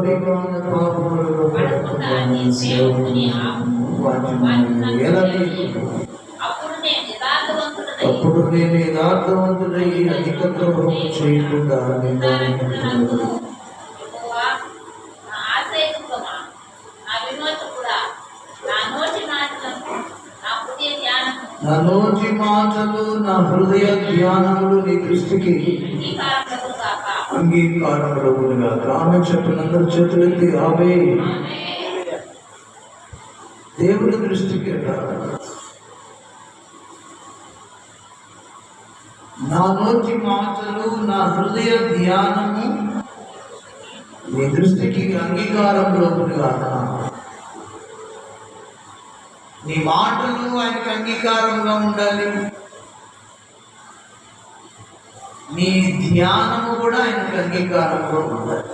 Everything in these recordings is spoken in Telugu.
దురభిమాన పాపములలో అప్పుడు నేను యథార్థవంతుడై అధిక ద్రోహం చేయకుండా నా నోటి మాటలు నా హృదయ ధ్యానములు నీ దృష్టికి అంగీకారములుగా ఆమె చెప్పినందరూ చేతులెత్తి ఆమె దేవుని దృష్టికి నా నోటి మాటలు నా హృదయ ధ్యానము నీ దృష్టికి అంగీకారములుగా నీ మాటలు ఆయనకి అంగీకారంగా ఉండాలి, నీ ధ్యానము కూడా ఆయనకి అంగీకారంగా ఉండాలి.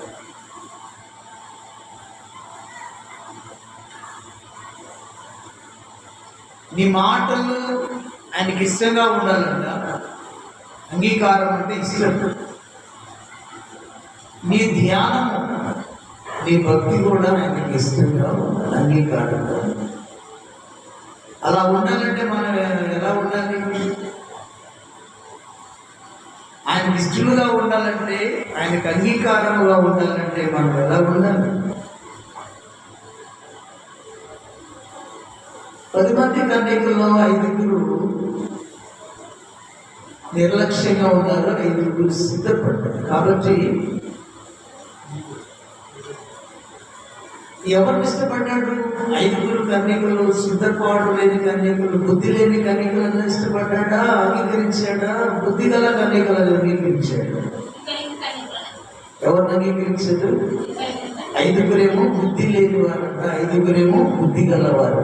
నీ మాటలు ఆయనకి ఇష్టంగా ఉండాలంట. అంగీకారం అంటే ఇష్టం. నీ ధ్యానము నీ భక్తి కూడా ఆయనకి ఇష్టంగా ఉండాలి, అంగీకారంగా. అలా ఉండాలంటే మనం ఎలా ఉండాలి? ఆయనకి ఇష్టలుగా ఉండాలంటే, ఆయనకు అంగీకారముగా ఉండాలంటే మనం ఎలా ఉండాలి? 10 మంది కన్యకుల్లో 5 నిర్లక్ష్యంగా ఉన్నారు, 5 సిద్ధపడ్డారు. కాబట్టి ఎవరిని ఇష్టపడ్డాడు? 5 కన్యకులు, సిద్ధపాటు లేని కన్యకులు, బుద్ధి లేని కన్యకులను ఇష్టపడ్డా, అంగీకరించాడా? బుద్ధి గల కన్యకులను అంగీకరించాడు. ఎవరిని అంగీకరించాడు? 5 బుద్ధి లేని వారంట, 5 బుద్ధి గలవారు.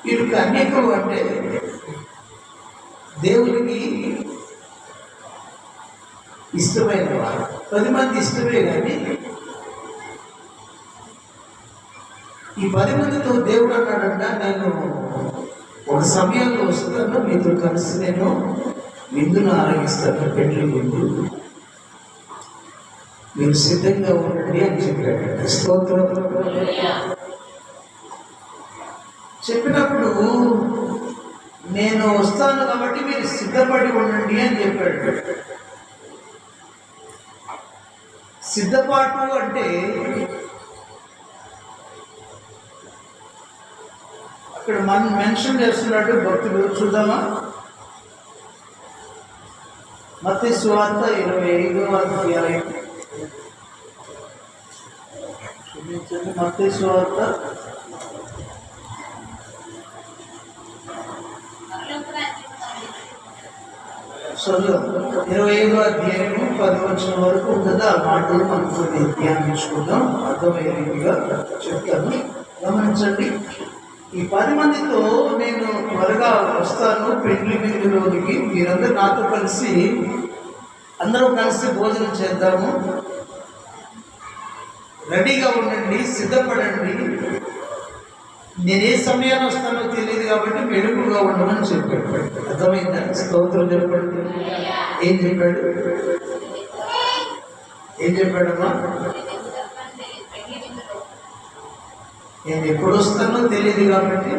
వీడు కన్యకులు అంటే దేవునికి ఇష్టమైన వారు. 10 మంది ఇష్టమే, కానీ ఈ 10 మందితో దేవుడు అన్నాడంట, నేను ఒక సమయంలో వస్తాను, మీతో కలిసి నేను విందును ఆరగిస్తాను, పెళ్లి విందు, మీరు సిద్ధంగా ఉండండి అని చెప్పాడు. స్తోత్రం. చెప్పినప్పుడు నేను వస్తాను కాబట్టి మీరు సిద్ధపడి ఉండండి అని చెప్పాడు. సిద్ధపాటు అంటే అక్కడ మనం మెన్షన్ చేస్తున్నాడు భక్తులు. చూద్దామా? మత్తయి సువార్త 25వ అధ్యాయం. మత్తయి సువార్త 25వ అధ్యాయము 10 వరకు ఉంటుంది. ఆ మాటలు మనం కొన్ని ధ్యానించుకుందాం, అర్థమయ్యే రీతిగా చెప్తాను. గమనించండి. ఈ 10 మందితో నేను త్వరగా వస్తాను పెళ్లి విందులోనికి, మీరందరూ నాతో కలిసి అందరూ కలిసి భోజనం చేద్దాము, రెడీగా ఉండండి, సిద్ధపడండి. నేను ఏ సమయాన్ని వస్తానో తెలియదు కాబట్టి మెలుగుగా ఉండమని చెప్పాడు. అర్థమైందా? స్తోత్రం చెప్పండి. ఏం చెప్పాడు? ఏం చెప్పాడమ్మా? నేను ఎప్పుడు వస్తానో తెలియదు కాబట్టి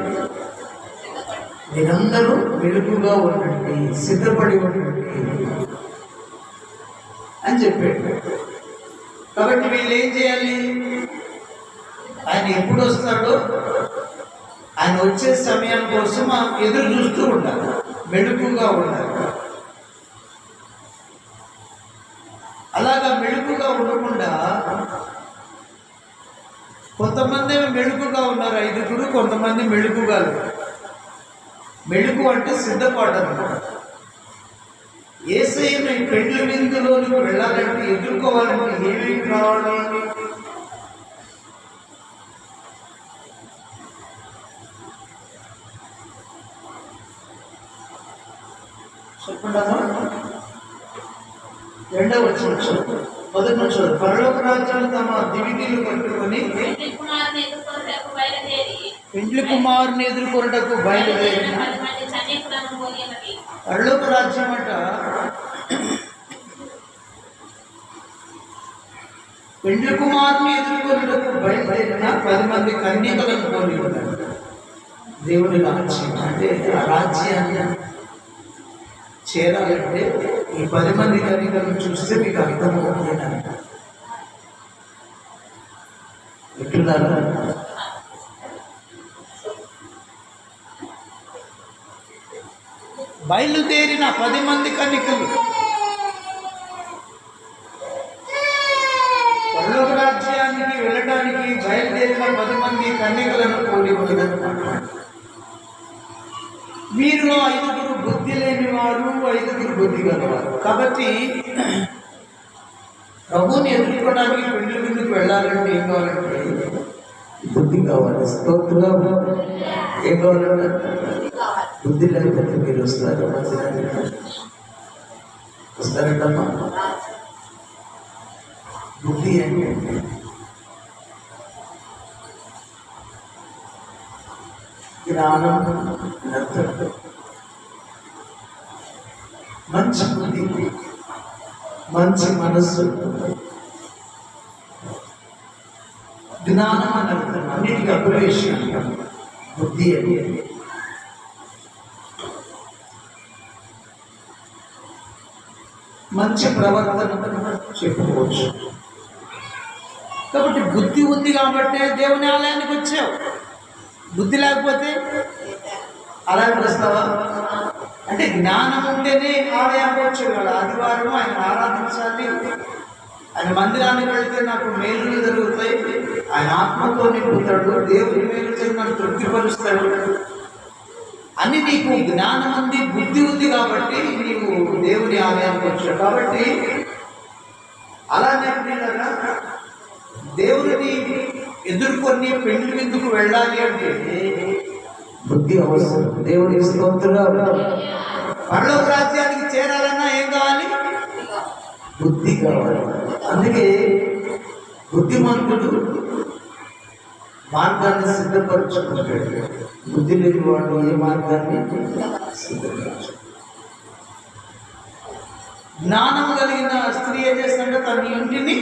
మీరందరూ మెలుగుగా ఉండండి, సిద్ధపడి ఉండండి అని చెప్పాడు. కాబట్టి వీళ్ళు ఏం చేయాలి? ఆయన ఎప్పుడు వస్తాడో, ఆయన వచ్చే సమయం కోసం ఎదురు చూస్తూ ఉండాలి, మెలుగుగా ఉండాలి. అలాగా మెలుగుగా ఉండకుండా కొంతమంది మెలుగుగా ఉన్నారు 5, కొంతమంది మెలుగుగా లేదు. మెలుగు అంటే సిద్ధపాటు అన్నమాట. యేసయ్యను ఈ పెళ్లి విందులోనికి వెళ్ళాలంటే, ఎదుర్కోవాలంటే ఏమేమి కావాలి? చెప్పండి. 2వ వచనం, 1వ వచనం. పరలోక రాజ్యాలు తమ దివిటీలు కట్టుకొని పెండ్లి కుమారుని ఎదుర్కొనుటకు బయలుదేరిన పరలోక రాజ్యం అంట పెండ్లి కుమారుని ఎదుర్కొనుటకు బయలుదేరిన 10 మంది కన్యకలను పోలి ఉంటారు. దేవుని రాజ్యం అంటే ఆ రాజ్యాన్ని చేరాలంటే ఈ 10 మంది కన్యకలను చూస్తే మీకు అర్థమవుతుందని వింటున్నారా? బయలుదేరిన 10 మంది కన్యకలు పరలోక రాజ్యానికి వెళ్ళడానికి బయలుదేరిన 10 మంది కన్యకలను పోలి ఉన్నదన్నమాట. వీరిలో 5 బుద్ధి లేని వారు, 5 బుద్ధి గలవారు. కాబట్టి ప్రభువుని ఎదుర్కోవడానికి పెళ్లి విందుకు వెళ్ళాలంటే ఏం కావాలంటే బుద్ధి కావాలి. స్తోత్రం. ఏం కావాలంటే బుద్ధి లేకపోతే మీరు వస్తారు, వస్తారంటమ్మా. బుద్ధి ఏంటంటే జ్ఞానం, మంచి బుద్ధి, మంచి మనస్సు, జ్ఞానం అని అర్థం. అన్నిటికీ అభివేశం బుద్ధి అని. మంచి ప్రవర్తన చెప్పుకోవచ్చు. కాబట్టి బుద్ధి ఉంది కాబట్టి దేవుని ఆలయానికి వచ్చావు. బుద్ధి లేకపోతే ఆలయానికి వస్తావా? అంటే జ్ఞానం ఉంటేనే ఆలయానికి వచ్చేవాడు. ఆదివారం ఆయన ఆరాధించాలి, ఆయన మందిరానికి వెళ్తే నాకు మేలు జరుగుతాయి, ఆయన ఆత్మతో నింపుతాడు, దేవుని మేలు చేసి నన్ను తృప్తిపరుస్తాడు అని నీకు జ్ఞానం ఉంది, బుద్ధి ఉంది కాబట్టి నీవు దేవుని ఆలయానికి వచ్చావు. కాబట్టి అలానే దేవుడిని ఎదుర్కొని పెళ్లి విందుకు వెళ్ళాలి అంటే బుద్ధి అవసరం. దేవుడి స్తోత్రం. పరలోక రాజ్యానికి చేరాలన్నా ఏం కావాలి? బుద్ధి కావాలి. అందుకే బుద్ధిమంతుడు మార్గాన్ని సిద్ధపరచుకుంటాడు. బుద్ధి లేని వాడు ఏ మార్గాన్ని సిద్ధపరచు. జ్ఞానం కలిగిన స్త్రీ ఏం చేస్తుంటే తన ఇంటిని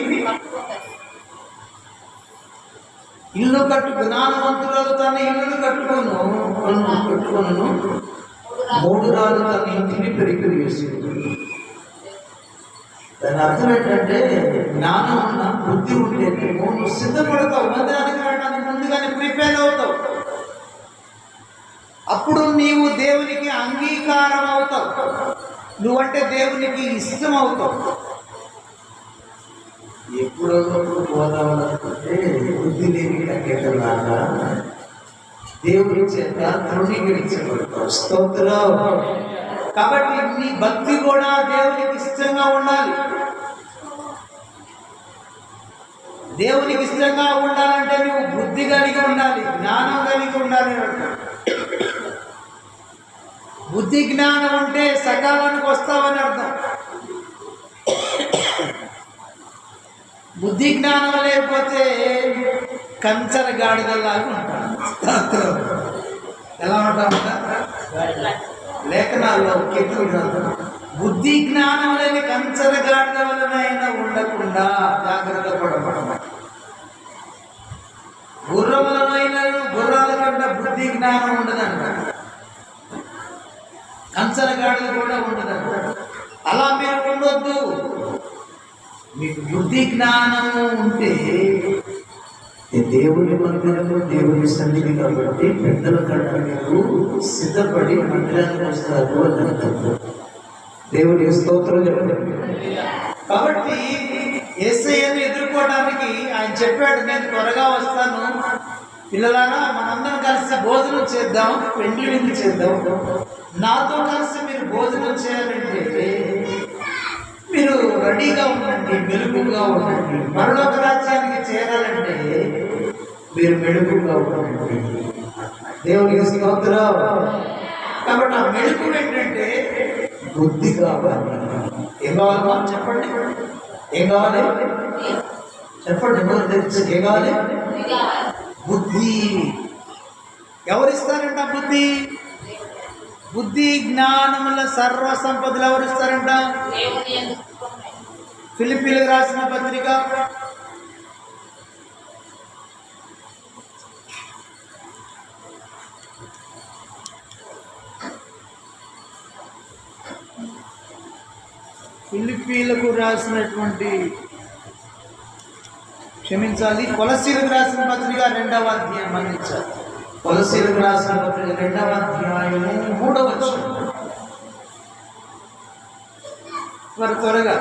ఇల్లు జ్ఞానవంతురాలు తన ఇల్లును కట్టుకోను 3 రాళ్ళు తన ఇంటిని పెరిగి వేసింది. దాని అర్థం ఏంటంటే జ్ఞానం ఉన్న బుద్ధి ఉంటే నువ్వు సిద్ధపడతావు, మందిరానికి వెళ్ళడానికి ముందుగానే ప్రిపేర్ అవుతావు. అప్పుడు నీవు దేవునికి అంగీకారం అవుతావు, నువ్వంటే దేవునికి ఇష్టం అవుతావు. ఎప్పుడో పోదామనుకుంటే బుద్ధి లేని కన్యకలాగా దేవుడి చేత తృణీకరించబడతావు. స్తోత్రం. కాబట్టి నీ భక్తి కూడా దేవునికి ఇష్టంగా ఉండాలి. దేవునికి ఇష్టంగా ఉండాలంటే నువ్వు బుద్ధి కలిగి ఉండాలి, జ్ఞానం కలిగి ఉండాలి. బుద్ధి జ్ఞానం ఉంటే సకాలానికి వస్తావని అర్థం. బుద్ధి జ్ఞానం లేకపోతే కంచర గాడిదలాగా ఉంటాడు. ఎలా ఉంటామంట? లేఖనాల్లో బుద్ధి జ్ఞానం లేని కంచర గాడిద వలనైనా ఉండకుండా జాగ్రత్త పడబడ. గుర్రములనైనా గుర్రాల కంటే బుద్ధి జ్ఞానం ఉండదంట, కంచర గాడిద కూడా ఉండదంట. అలా మీరు ఉండొద్దు. మీకు బుద్ధి జ్ఞానము ఉంటే దేవుని మందిరము దేవుని సన్నిధి కాబట్టి పెద్దల కన్నా మీరు సిద్ధపడి మందిరానికి వస్తారు అని అర్థం. దేవుని స్తోత్రం చెప్పండి. కాబట్టి యేసయ్యను ఎదుర్కోవడానికి ఆయన చెప్పాడు, నేను త్వరగా వస్తాను, పిల్లలారా మనందరం కలిసి భోజనం చేద్దాం, పెండ్లి విందు చేద్దాం. నాతో కలిసి మీరు భోజనం చేయాలంటే మీరు రెడీగా ఉండండి, మెలుగుగా ఉండండి. పరలోక రాజ్యానికి చేరాలంటే మీరు మెలుగుగా ఉండండి. దేవునికి స్తోత్రం. కాబట్టి ఆ మెలుగు ఏంటంటే బుద్ధి కావాలి. ఏం కావాలి చెప్పండి? ఏం కావాలి చెప్పండి? ఏం కావాలి? బుద్ధి. ఎవరిస్తారంట బుద్ధి? బుద్ధి జ్ఞానముల సర్వ సంపదలు ఎవరు ఇస్తారంట? ఫిలిప్పీలకు రాసిన పత్రిక ఫిలిప్పీలకు రాసినటువంటి క్షమించాలి కొలసీలకు రాసిన పత్రిక 2వ అధ్యాయం అందించాలి. కొలసీలకు రాసిన పత్రిక 2వ అధ్యాయము 3వ వచనం. త్వరగా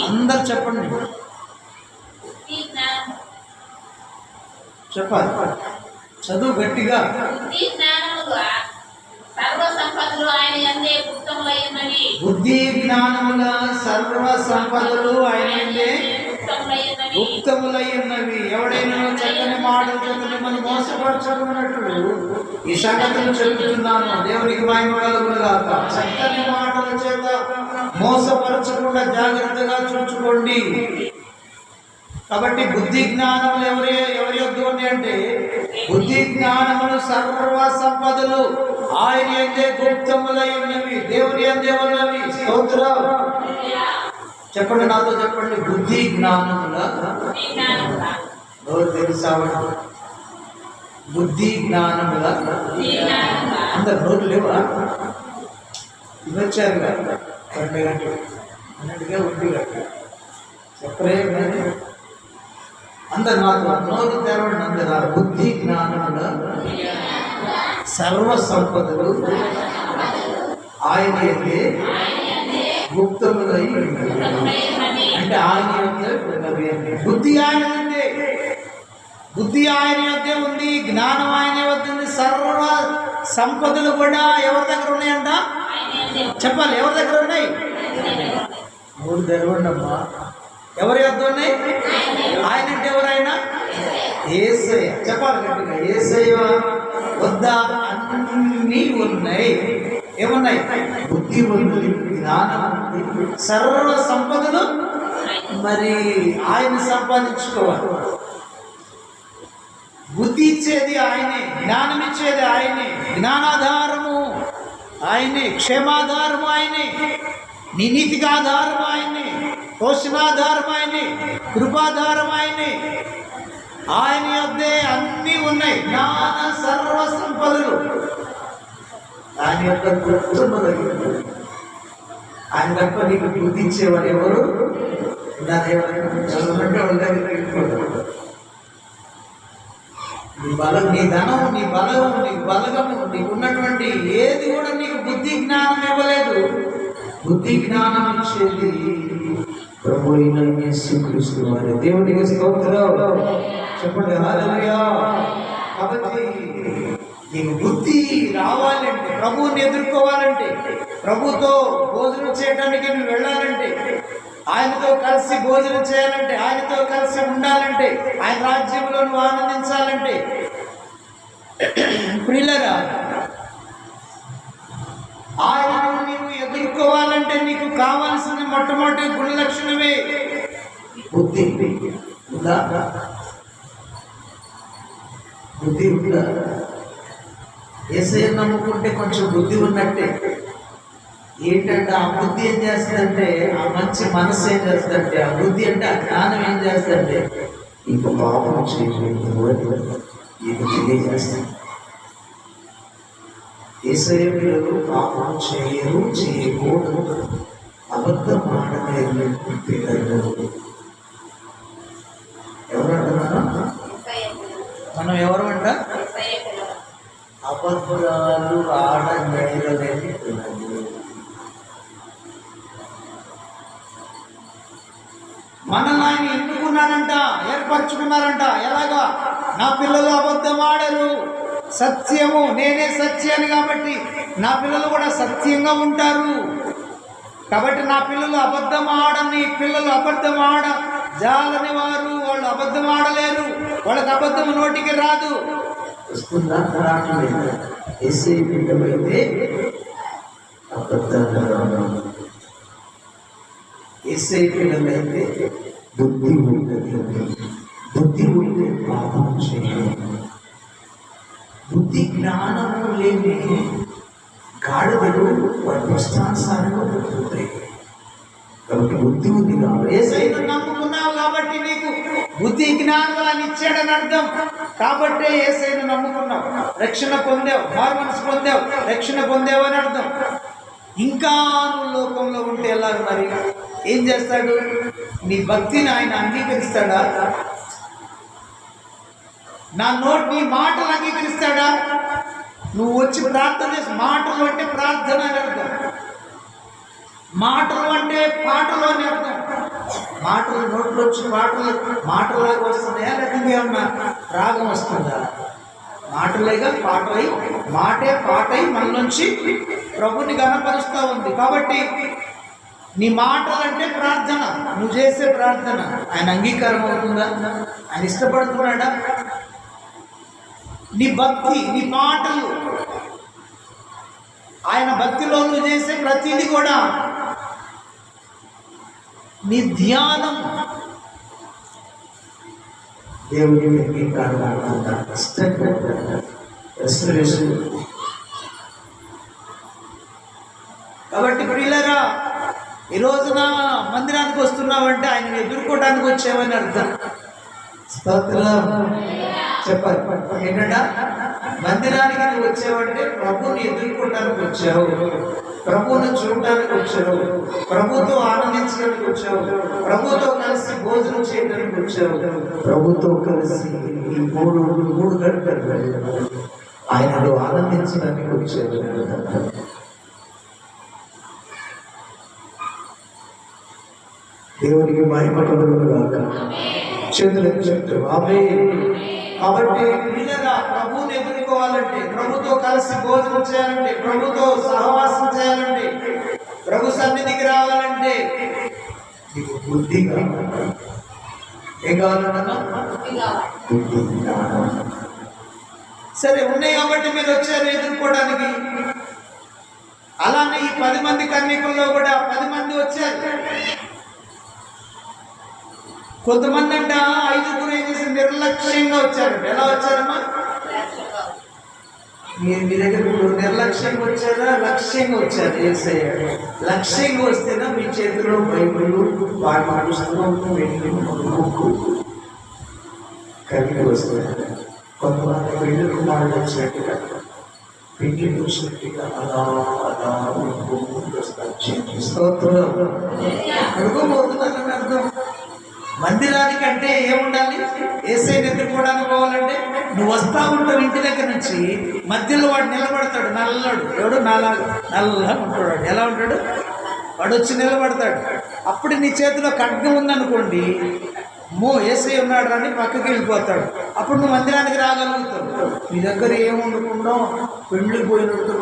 అందరు చెప్పండి, చెప్పాలి, చదువు గట్టిగా. బుద్ధి జ్ఞానముల సర్వ సంపదలు ఆయన యందే గుప్తములై ఉన్నవి. ఎవడైనా చక్కని మాటలు చెప్పి మిమ్మల్ని మోసపరచకున్నట్లు ఈ సంగతులు చెబుతున్నాను. దేవునికి మహిమ కలుగును గాక. చక్కని మాటల చేత మోసపరచకుండా జాగ్రత్తగా చూసుకోండి. కాబట్టి బుద్ధి జ్ఞానములు ఎవరి యొద్ద ఉంది అంటే, బుద్ధి జ్ఞానములు సర్వ సంపదలు ఆయన యందే గుప్తములై ఉన్నవి, దేవుని యందే ఉన్నవి. స్తోత్రం. చెప్పండి, నాతో చెప్పండి. బుద్ధి జ్ఞానముల ఎవరు తెలుసా? బుద్ధి జ్ఞానముల అందరు నోరు లేవా? ఇవచ్చారు కదా 2 గంటలు, 1 గంట చెప్పలే. అందరు నాతో నోరు తెరవండి. అందరు బుద్ధి జ్ఞానముల సర్వ సంపదలు ఆయన యందే గుప్తములై అంటే ఆయన బుద్ధి ఆయన యందే, బుద్ధి ఆయన యొద్దే ఉంది, జ్ఞానం ఆయన వద్ద ఉంది. సర్వ సంపదలు కూడా ఎవరి దగ్గర ఉన్నాయంట? చెప్పాలి, ఎవరి దగ్గర ఉన్నాయి? మూడు తెరవండి అమ్మా. ఎవరి యొద్ద ఉన్నాయి? ఆయన అంటే ఎవరైనా యేసయ్య. చెప్పాలి గట్టిగా, యేసయ్య వద్ద అన్నీ ఉన్నాయి. ఏమున్నాయి? బుద్ధి ఉంది, జ్ఞానం ఉంది, సర్వ సంపదలు మరి ఆయన సంపాదించుకోవాలి. బుద్ధి ఇచ్చేది ఆయనే, జ్ఞానం ఇచ్చేది ఆయనే, జ్ఞానాధారము ఆయనే, క్షేమాధారము ఆయనే, నీ నీతికి ఆధారం ఆయనే, పోషణాధారం ఆయనే, కృపాధారం ఆయనే. ఆయన యొద్దే అన్నీ ఉన్నాయి, జ్ఞాన సర్వ సంపదలు ఆయన యొక్క గుర్తున్నది. ఆయన తప్ప నీకు బుద్ధి ఇచ్చేవాడు ఎవరు? చదువుకుంటే వాళ్ళ దగ్గర నీ బలం, నీ ధనం, నీ బలము, నీ బలగము, నీకు ఉన్నటువంటి ఏది కూడా నీకు బుద్ధి జ్ఞానం ఇవ్వలేదు. బుద్ధి జ్ఞానం ఇచ్చేది ప్రభు అయిన యేసుక్రీస్తు వారి. దేవునికి స్తోత్రం. చెప్పండి హల్లెలూయా. కాబట్టి నీకు బుద్ధి రావాలంటే, ప్రభువుని ఎదుర్కోవాలంటే, ప్రభుతో భోజనం చేయడానికి నువ్వు వెళ్ళాలంటే, ఆయనతో కలిసి భోజనం చేయాలంటే, ఆయనతో కలిసి ఉండాలంటే, ఆయన రాజ్యంలో నువ్వు ఆనందించాలంటే, ప్రియులరా ఆయనను నీవు ఎదుర్కోవాలంటే నీకు కావాల్సిన మొట్టమొదటి గుణ లక్షణమే బుద్ధి. బుద్ధి ఉందా? యేసయ్య నమ్ముకుంటే కొంచెం బుద్ధి ఉన్నట్టే. ఏంటంటే ఆ బుద్ధి ఏం చేస్తుందంటే, ఆ మంచి మనసు ఏం చేస్తుందంటే, ఆ బుద్ధి అంటే ఆ జ్ఞానం ఏం చేస్తుందంటే, ఇంకో పాపం చేయకూడదు ఇది తెలియజేస్తుంది. యేసయ్య పిల్లలు పాపం చేయరు, చేయకూడదు, అబద్ధం ఆడలేదు పిల్లలు. ఎవరంటున్నారా? మనం ఎవరు అంట? అబద్ధాలు ఆడనేరలేని పిల్లలు. మనల్ని ఆయన ఎన్నుకున్నారంట, ఏర్పరచుకున్నారంట. ఎలాగా? నా పిల్లలు అబద్ధం ఆడరు, సత్యము నేనే సత్యాన్ని, కాబట్టి నా పిల్లలు కూడా సత్యంగా ఉంటారు. కాబట్టి నా పిల్లలు అబద్ధం ఆడని పిల్లలు, అబద్ధం ఆడ జాలని వారు, వాళ్ళు అబద్ధం ఆడలేరు, వాళ్ళకి అబద్ధం నోటికి రాదు. వస్తుందా? యేసయ్య బిడ్డమైతే అబద్ధాలు, యేసయ్య పిల్లలైతే బుద్ధి ఉంటుంది. బుద్ధి ఉంటే పాపం చేయాలి. బుద్ధి జ్ఞానము లేని గాడిదలు వాటి ఇష్టానుసారంగా పోతాయి. కాబట్టి బుద్ధి ఉంది కాబట్టి యేసయ్యను నమ్ముకున్నావు కాబట్టి నీకు బుద్ధి జ్ఞానాన్ని ఇచ్చాడని అర్థం. కాబట్టి యేసయ్యను నమ్ముకున్నావు, రక్షణ పొందావు, మారు మనసు పొందావు, రక్షణ పొందావు అని అర్థం. ఇంకా నువ్వు లోకంలో ఉంటే ఎలా? మరి ఏం చేస్తాడు? నీ భక్తిని ఆయన అంగీకరిస్తాడా? నీ మాటలు అంగీకరిస్తాడా? నువ్వు వచ్చి ప్రార్థన చేసి, మాటలు అంటే ప్రార్థన అని అర్థం, మాటలు అంటే పాటలు అని అర్థం. మాటలు నోట్లో వచ్చి మాటలాగా వస్తున్నాయా, లేకపోతే ఏమన్నా రాగం వస్తుందా? మాటలేగా పాటలై, మాటే పాటై మన నుంచి ప్రభుని గణపరుస్తూ ఉంది. కాబట్టి నీ మాటలు అంటే ప్రార్థన, నువ్వు చేసే ప్రార్థన ఆయన అంగీకారం అవుతుందా? ఆయన ఇష్టపడుతున్నాడా? నీ భక్తి, నీ మాటలు, ఆయన భక్తిలో నువ్వు చేసే ప్రతిదీ కూడా, నీ ధ్యానం దేవుడి కాబట్టి ప్రియులారా, ఈ రోజున మందిరానికి వస్తున్నావంటే ఆయన ఎదుర్కోవడానికి వచ్చావని అర్థం. స్తోత్రం చెప్పాలి. ఏంటంట? మందిరానికి నువ్వు వచ్చావంటే ప్రభుని ఎదుర్కోవడానికి వచ్చావు, ప్రభువును చూడటానికి వచ్చావు, ప్రభుతో ఆనందించడానికి వచ్చావు, ప్రభుతో కలిసి భోజనం చేయడానికి వచ్చావు, ప్రభుతో కలిసి ఈ మూడు గంటలు ఆయనలో ఆనందించడానికి వచ్చావు. దేవునికి మహిమ కలుగును గాక. చేతులు చెప్తారు ఆమేన్. కాబట్టి ప్రభువుని ఎదుర్కోవాలంటే, ప్రభుతో కలిసి భోజనం చేయాలంటే, ప్రభుతో సహవాసం చేయాలంటే, ప్రభు సన్నిధికి రావాలంటే నీకు బుద్ధి కావాలి. ఏం కావాలన్నా? బుద్ధి. సరే, ఉన్నాయి కాబట్టి మీరు వచ్చారు ఎదుర్కోవడానికి. అలానే ఈ 10 మంది కన్యకుల్లో కూడా 10 మంది వచ్చారు. కొంతమంది అంట 5 ఏం చేసి నిర్లక్ష్యంగా వచ్చారు. ఎలా వచ్చారమ్మా? మీ దగ్గర నిర్లక్ష్యంగా వచ్చారా, లక్ష్యంగా వచ్చారు? యేసయ్య లక్ష్యంగా వస్తేనా మీ చేతిలో బైబిల్, వాటి పుస్తకం, బుక్కు కలిగి వస్తారు. కొంతమంది పెళ్లి కుమారుడు వచ్చినట్టుగా, పెళ్లి వచ్చినట్టుగా అలా అడుగుపోతున్నారని అర్థం. మందిరానికి అంటే ఏముండాలి? యేసయ్యను ఎదుర్కోవడానికి పోవాలంటే నువ్వు వస్తా ఉంటావు ఇంటి దగ్గర నుంచి, మధ్యలో వాడు నిలబడతాడు, నల్లడు. ఎవడు? నల్లగా ఉంటాడు. ఎలా ఉంటాడు? వాడు వచ్చి నిలబడతాడు. అప్పుడు నీ చేతిలో ఖడ్గం ఉందనుకోండి, యేసయ్య ఉన్నాడు అని పక్కకి వెళ్ళిపోతాడు. అప్పుడు నువ్వు మందిరానికి రాగలుగుతావు. నీ దగ్గర ఏముండకుండా పెళ్ళికి పోయినట్టు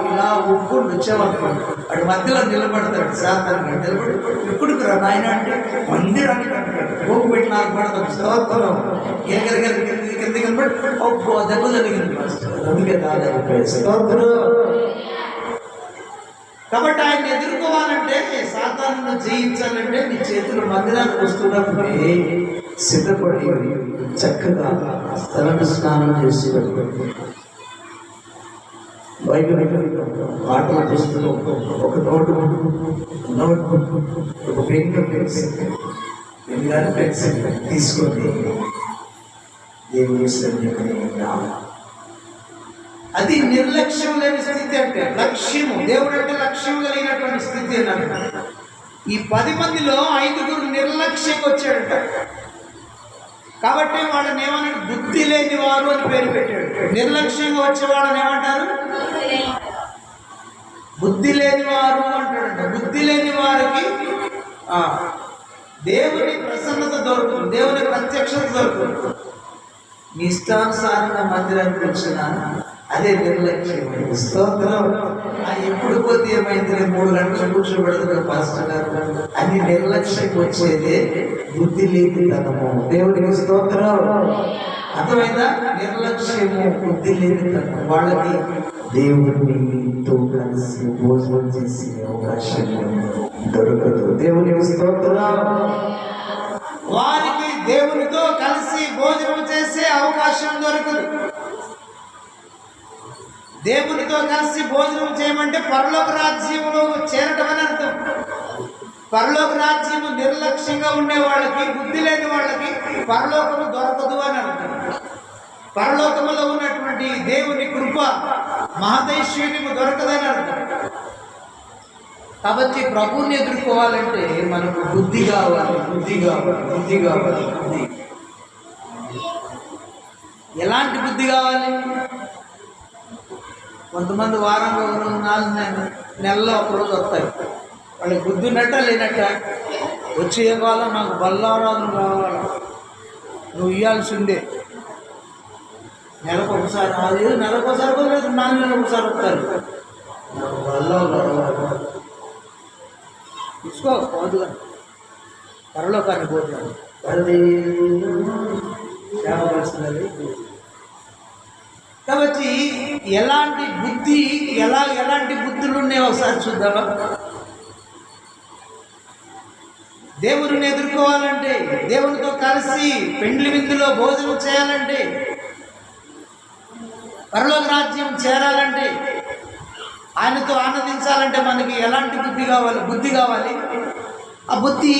ఇలా ఒప్పుకొని వచ్చావనుకోండి, వాడు మధ్యలో నిలబడతాడు. సాధారణంగా నిలబడి ఎప్పుడుకు రా నాయన అంటే మందిరానికి అంటాడు. గోపు పెట్టి నాకు పడతాడు. స్తోత్రం. కింద కనబడి ఒప్పో దెబ్బ జరిగింది. అందుకే దాదాపు స్తోత్రం. కాబట్టి ఆయన ఎదుర్కోవాలంటే, సాతానును జయించాలంటే నీ చేతులు మందిరానికి వస్తున్నప్పుడే సిద్ధపడి చక్కగా స్థలం స్నానం చేసి బయట ఆటల పుస్తకం, ఒక నోటు, ఒక పెన్సిల్ తీసుకొని దేవుని సన్నిధికి రావాలి. అది నిర్లక్ష్యం లేని స్థితి. అంటే లక్ష్యము, దేవుడు అంటే లక్ష్యం కలిగినటువంటి స్థితి అన్నమాట. ఈ 10 మందిలో 5 నిర్లక్ష్యంగా వచ్చాడట. కాబట్టి వాళ్ళని ఏమన్నాడు? బుద్ధి లేని వారు అని పేరు పెట్టాడు. నిర్లక్ష్యంగా వచ్చే వాళ్ళని ఏమంటారు? బుద్ధి లేని వారు అంటాడంట. బుద్ధి లేని వారికి దేవుని ప్రసన్నత దొరుకుతుంది, దేవుని ప్రత్యక్షత దొరుకుతుంది. మీ ఇష్టానుసారంగా మందిరానికి వచ్చిన అదే నిర్లక్ష్యం. స్తోత్రం. ఎప్పుడు పోతే ఏమైంది? 3 గంటలు కూర్చోబెడుతున్నారు పాస్టర్ గారు. అన్ని నిర్లక్ష్యం వచ్చేదే బుద్ధి లేనితనము. దేవుడికి స్తోత్రం. అర్థమైందా? నిర్లక్ష్యము, బుద్ధి లేనితనం. వాళ్ళకి దేవునితో కలిసి భోజనం చేసే అవకాశం దొరకదు. దేవునికి స్తోత్రం. వారికి దేవునితో కలిసి భోజనం చేసే అవకాశం దొరకదు. దేవునితో కలిసి భోజనం చేయమంటే పరలోక రాజ్యంలో చేరటం అని అర్థం. పరలోక రాజ్యము నిర్లక్ష్యంగా ఉండే వాళ్ళకి, బుద్ధి లేని వాళ్ళకి పరలోకము దొరకదు అని అర్థం. పరలోకములో ఉన్నటువంటి దేవుని కృప, మహదైశ్వర్యము దొరకదని అర్థం. కాబట్టి ప్రభువుని ఎదుర్కోవాలంటే మనకు బుద్ధి కావాలి, బుద్ధి కావాలి, బుద్ధి కావాలి. బుద్ధి ఎలాంటి బుద్ధి కావాలి? కొంతమంది వారంలో 4 నెలల్లో ఒకరోజు వస్తాయి. వాళ్ళకి బుద్ధి ఉన్నట్ట లేనట్ట, వచ్చే కాలం నాకు బల్లారాజు కావాలి, నువ్వు ఇవ్వాల్సిందే. నెలకు ఒకసారి, అది నెలకు ఒకసారి కూడా లేదు, 4 నెలలకు ఒకసారి వస్తారు. నాకు బల్లారాజు తీసుకో పోదుగా, పరలోకాన్ని పోతున్నాడు. అది సేవపరుస్తున్నది. కాబట్టి ఎలాంటి బుద్ధి, ఎలాంటి బుద్ధులు ఉన్నాయో ఒకసారి చూద్దామా? దేవుని ఎదుర్కోవాలంటే, దేవునితో కలిసి పెండ్లి విందులో భోజనం చేయాలంటే, పరలోక రాజ్యం చేరాలంటే, ఆయనతో ఆనందించాలంటే మనకి ఎలాంటి బుద్ధి కావాలి? ఆ బుద్ధి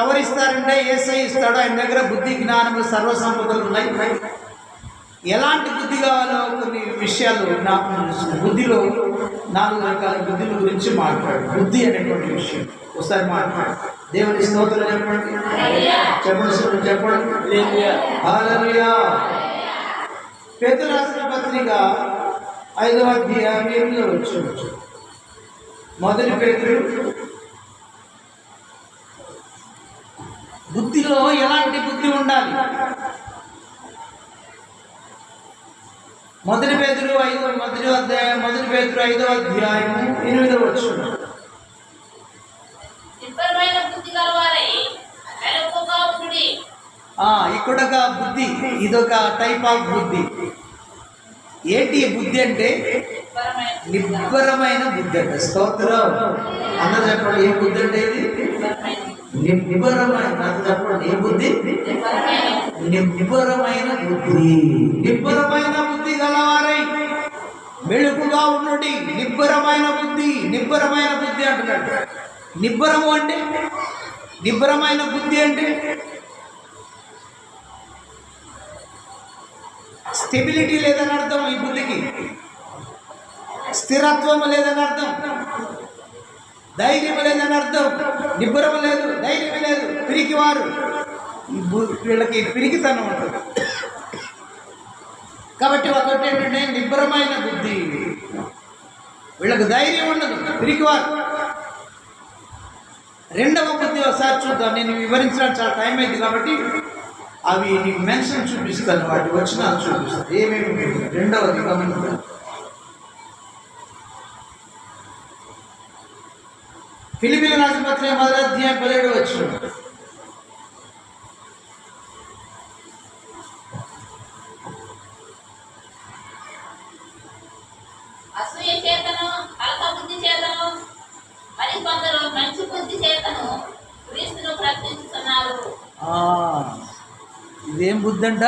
ఎవరిస్తారంటే యేసయ్య ఇస్తాడు. ఆయన దగ్గర బుద్ధి, జ్ఞానములు, సర్వసంపదలు ఉన్నాయి. ఎలాంటి బుద్ధి కావాలో కొన్ని విషయాలు బుద్ధిలో 4 రకాల బుద్ధుల గురించి మాట్లాడు. బుద్ధి అనేటువంటి విషయం ఒకసారి మాట్లాడు. దేవుని స్తోత్రం చెప్పండి, చెప్పండి. హల్లెలూయా. పేతురు రాసిన పత్రిక 5వ అధ్యాయంలో వచ్చి మొదటి పేతురు బుద్ధిలో ఎలాంటి బుద్ధి ఉండాలి? మొదటి పేతురు 5వ అధ్యాయం 8వ వచనం. ఇక్కడొక బుద్ధి, ఇదొక టైప్ ఆఫ్ బుద్ధి. ఏంటి బుద్ధి అంటే? నిబ్బరమైన బుద్ధి అంటే. స్తోత్రం అన్న చెప్పండి, ఏ బుద్ధి అంటే ఇది? నిబ్బరమైన. చెప్పండి, ఏ బుద్ధి? నిబ్బరమైన బుద్ధి. నిబ్బరమైన బుద్ధి గలవారై మెళుకుగా ఉండుడి. నిబ్బరమైన బుద్ధి, నిబ్బరమైన బుద్ధి అంటున్నాడు. నిబ్బరము అంటే, నిబ్బరమైన బుద్ధి అంటే స్టెబిలిటీ లేదని అర్థం. ఈ బుద్ధికి స్థిరత్వం లేదని అర్థం, ధైర్యం లేదని అర్థం. నిబ్బరం లేదు, ధైర్యం లేదు, పిరికివారు. వీళ్ళకి పిరికితనం ఉంటుంది. కాబట్టి ఒకటి ఏంటంటే నిబ్బరమైన బుద్ధి, వీళ్ళకి ధైర్యం ఉండదు, పిరికివారు. రెండవ బుద్ధి ఒకసారి చూద్దాం. నేను వివరించడానికి చాలా టైం అయింది కాబట్టి అవి నీకు మెన్షన్ చూపిస్తాను, వాటి వచనాలు చూపిస్తాను. ఏమేమి? రెండవది గమనించాలి. ఫిలిప్పీయుల రాసిన పత్రిక 1వ అధ్యాయం 17వ వచనం. అసూయ చేతను, అల్ప బుద్ధి చేతను, మరి కొందరు మంచి బుద్ధి చేతను క్రీస్తును ప్రశ్నిస్తున్నారు. ఇదేం బుద్ధి అంట?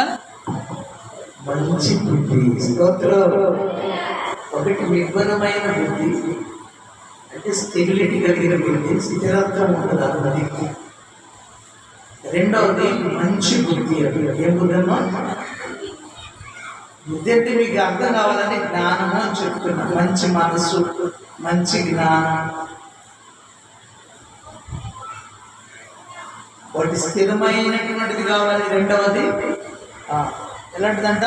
మంచి బుద్ధి. స్తోత్రం. ఒకటి నిబ్బరమైన బుద్ధి అంటే స్టెబిలిటీ కలిగిన బుద్ధి, స్థిరత్వం ఉంటుంది అన్నది. రెండవది మంచి బుద్ధి. అది ఏం బుద్ధి అమ్మా? బుద్ధి అంటే మీకు అర్థం కావాలని జ్ఞానము అని చెప్తున్నా. మంచి మనస్సు, మంచి జ్ఞానం, వాటి స్థిరమైనటువంటిది కావాలి. రెండవది ఎలాంటిదంట?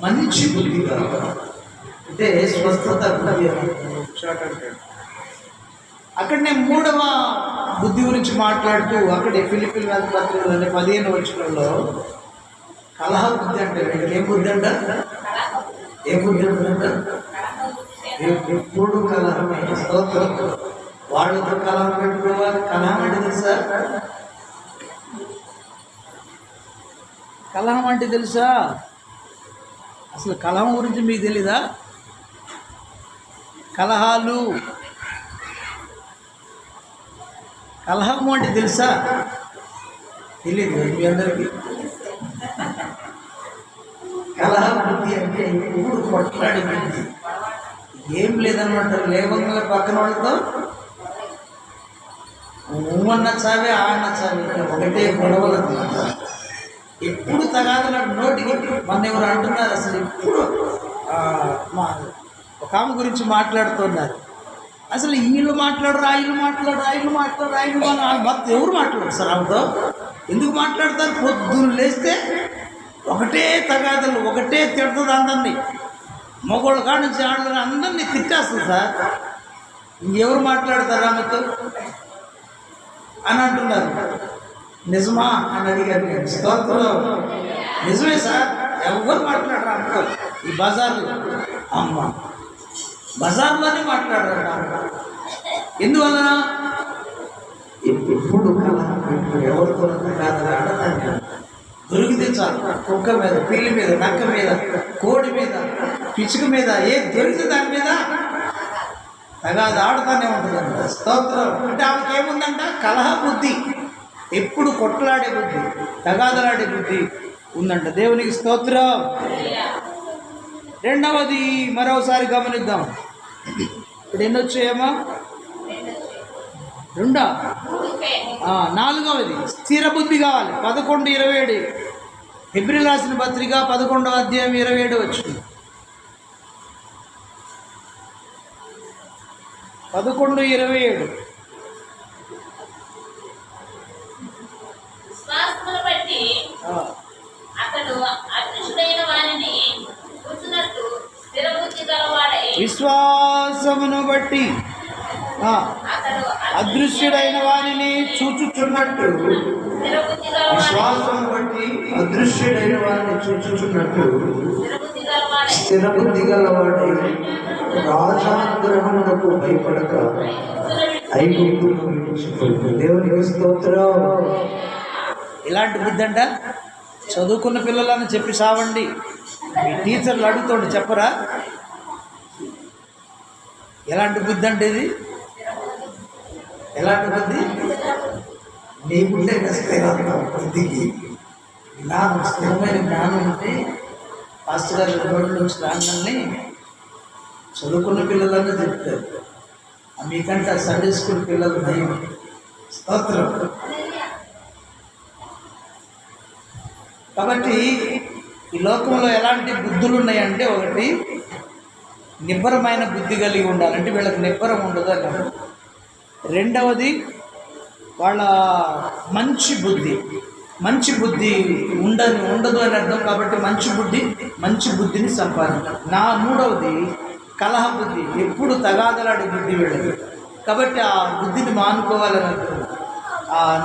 మంచి బుద్ధి కావాలి. అంటే స్వస్థత. అక్కడనే 3వ బుద్ధి గురించి మాట్లాడుతూ అక్కడే ఫిలిప్పీయుల పత్రికలోనే 15వ వచనంలో కలహ బుద్ధి అంటే ఏం బుద్ధి అంట? ఏ బుద్ధి అంట? ఎప్పుడు కలహమైన. స్తోత్రం. వాళ్ళతో కలహం పెట్టుకోవాలి. కలహం అంటే తెలుసా? కలహం అంటే తెలుసా? అసలు కలహం గురించి మీకు తెలీదా? కలహాలు, కలహము అంటే తెలుసా? తెలియదు మీ అందరికీ. కలహ బుద్ధి అంటే ఎప్పుడు కొట్లాడే బుద్ధి. ఏం లేదనమాట, లేవంగా పక్కన వాళ్ళతో నువ్వన్న చావే ఆన్న చావే ఒకటే గొడవలు అనమాట. ఎప్పుడు తగాదలాడు నోటికి. మన ఎవరు అంటున్నారు అసలు ఎప్పుడు మా ఒక ఆమె గురించి మాట్లాడుతున్నారు. అసలు వీళ్ళు మాట్లాడరు, ఆయన మొత్తం ఎవరు మాట్లాడరు సార్ ఆమెతో? ఎందుకు మాట్లాడతారు? పొద్దున్న లేస్తే ఒకటే తగాదలు, ఒకటే తిడుతుంది అందరినీ. మగోళ్ళ కాడ నుంచి ఆడలు అందరినీ తిట్టేస్తుంది సార్. ఇంకెవరు మాట్లాడతారు ఆమెతో అని అంటున్నారు. నిజమా అని అడిగారు నేను. స్తోత్రం. నిజమే సార్, ఎవరు మాట్లాడరు ఆమెతో. ఈ బజార్లో అమ్మ బజార్లోనే మాట్లాడారు. ఎందువల్ల? ఎప్పుడు కలహ ఎవరితో కాదు ఆడదాన్ని దొరికితే చాలు. కుక్క మీద, పిల్లి మీద, నక్క మీద, కోడి మీద, పిచ్చుక మీద, ఏది దొరికితే దాని మీద తగాదు ఆడుతూనే ఉంటుందంట. స్తోత్రం. అంటే ఆమెకి ఏముందంట? కలహ బుద్ధి, ఎప్పుడు కొట్లాడే బుద్ధి, తగాదలాడే బుద్ధి ఉందంట. దేవునికి స్తోత్రం. రెండవది మరోసారి గమనిద్దాం. ఇప్పుడు ఎన్ని వచ్చాయేమో? రెండా? నాలుగవది స్థిర బుద్ధి కావాలి. 11:27 హెబ్రీయులకు రాసిన పత్రిక 11వ అధ్యాయం 27 వచ్చింది. 11:27 విశ్వాసమును బట్టి అతడు అదృష్టుడైన వారిని చూచినట్టు స్థిర బుద్ధి గలవాడై, విశ్వాసమును బట్టి అదృశ్యుడైన వారిని చూచుచున్నట్టు, స్థిర బుద్ధి గలవాడై, విశ్వాసం బట్టి అదృశ్యుడైన వారిని చూచుచున్నట్టు స్థిర బుద్ధి గలవాడై రాజాగ్రహమునకు భయపడక ఐగుప్తును విడిచిపోయి. దేవునికి స్తోత్రం. ఇలాంటి బుద్ధి అంట. చదువుకున్న పిల్లలని చెప్పి సావండి. మీ టీచర్లు అడుగుతుంటే చెప్పరా ఎలాంటి బుద్ధి అంటే ఇది? ఎలాంటి బుద్ధి? నీకుండే స్థిరత్వం బుద్ధికి. జ్ఞానం, స్థిరమైన జ్ఞానం అంటే పాస్టర్ గారు రోడ్ల నుంచి రాగానే చదువుకున్న పిల్లలన్నా చెప్తారు. మీకంటే సండే స్కూల్ పిల్లలు దయ్యం. స్తోత్రం. కాబట్టి ఈ లోకంలో ఎలాంటి బుద్ధులు ఉన్నాయంటే, ఒకటి నిబ్బరమైన బుద్ధి కలిగి ఉండాలంటే వీళ్ళకి నిబ్బరం ఉండదు అన్నారు. రెండవది వాళ్ళ మంచి బుద్ధి ఉండదు అని అర్థం. కాబట్టి మంచి బుద్ధిని సంపాదించాలి. మూడవది కలహ బుద్ధి, ఎప్పుడు తగాదలాడే బుద్ధి వీళ్ళది. కాబట్టి ఆ బుద్ధిని మానుకోవాలని అర్థం.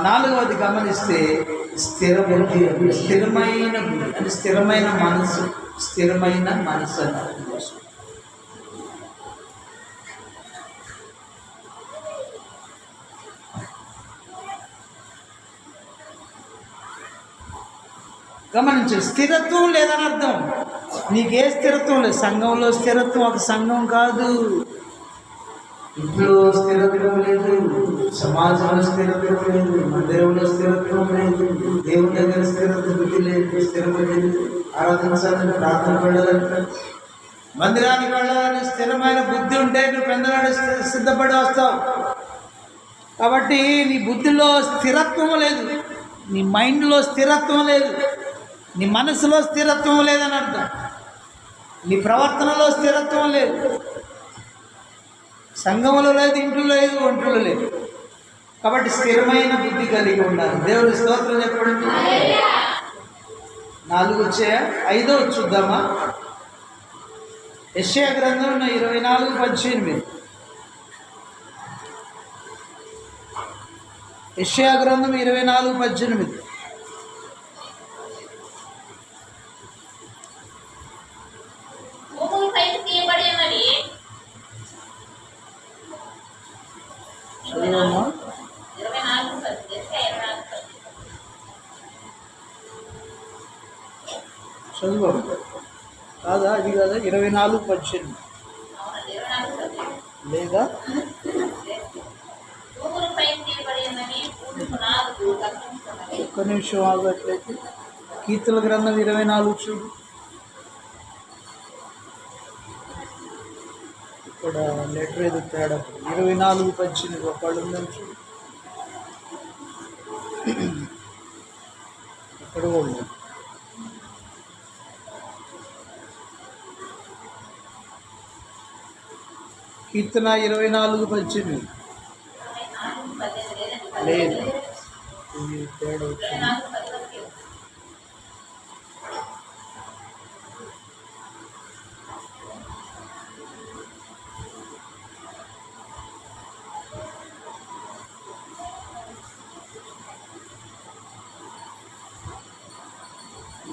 నాలుగవది గమనిస్తే స్థిర బుద్ధి, స్థిరమైన బుద్ధి అంటే స్థిరమైన మనసు అని అర్థం చేసుకో. గమనించు, స్థిరత్వం లేదని అర్థం. నీకే స్థిరత్వం లేదు. సంఘంలో స్థిరత్వం ఒక సంఘం కాదు, ఇంట్లో స్థిరత్వం లేదు, సమాజంలో స్థిరత్వం లేదు, మందిరంలో స్థిరత్వం లేదు, దేవుని దగ్గర స్థిరత్వం బుద్ధి లేదు, స్థిరబుద్ధి లేదు. ఆరాధించాలని, ప్రార్థన వెళ్ళాలంటే, మందిరానికి వెళ్ళాలని స్థిరమైన బుద్ధి ఉంటే నువ్వు పెందలాడి సిద్ధపడి వస్తావు. కాబట్టి నీ బుద్ధిలో స్థిరత్వం లేదు, నీ మైండ్లో స్థిరత్వం లేదు, నీ మనసులో స్థిరత్వం లేదని అర్థం. నీ ప్రవర్తనలో స్థిరత్వం లేదు. సంఘంలో లేదు, ఇంట్లో లేదు, ఒంట్లో లేదు. కాబట్టి స్థిరమైన బుద్ధి కలిగి ఉండాలి. దేవుని స్తోత్రం చెప్పండి. 4 వచ్చాయా? 5వ చూద్దామా? యెషయా గ్రంథం 24:18. యెషయా గ్రంథం 24:18. చదువు కాదా? ఇది కాదా? 24:18 లేదా? ఒక్క నిమిషం ఆగట్లేదు. కీర్తన గ్రంథం 24 చూడు. ఇక్కడ లెటర్ ఏదో తేడా 24:18 ఒకళ్ళు ఉందని చూడు. ఇక్కడ కూడా ఉంది. కీర్తన 24:18 లేదు, ఇది తేడా వచ్చింది.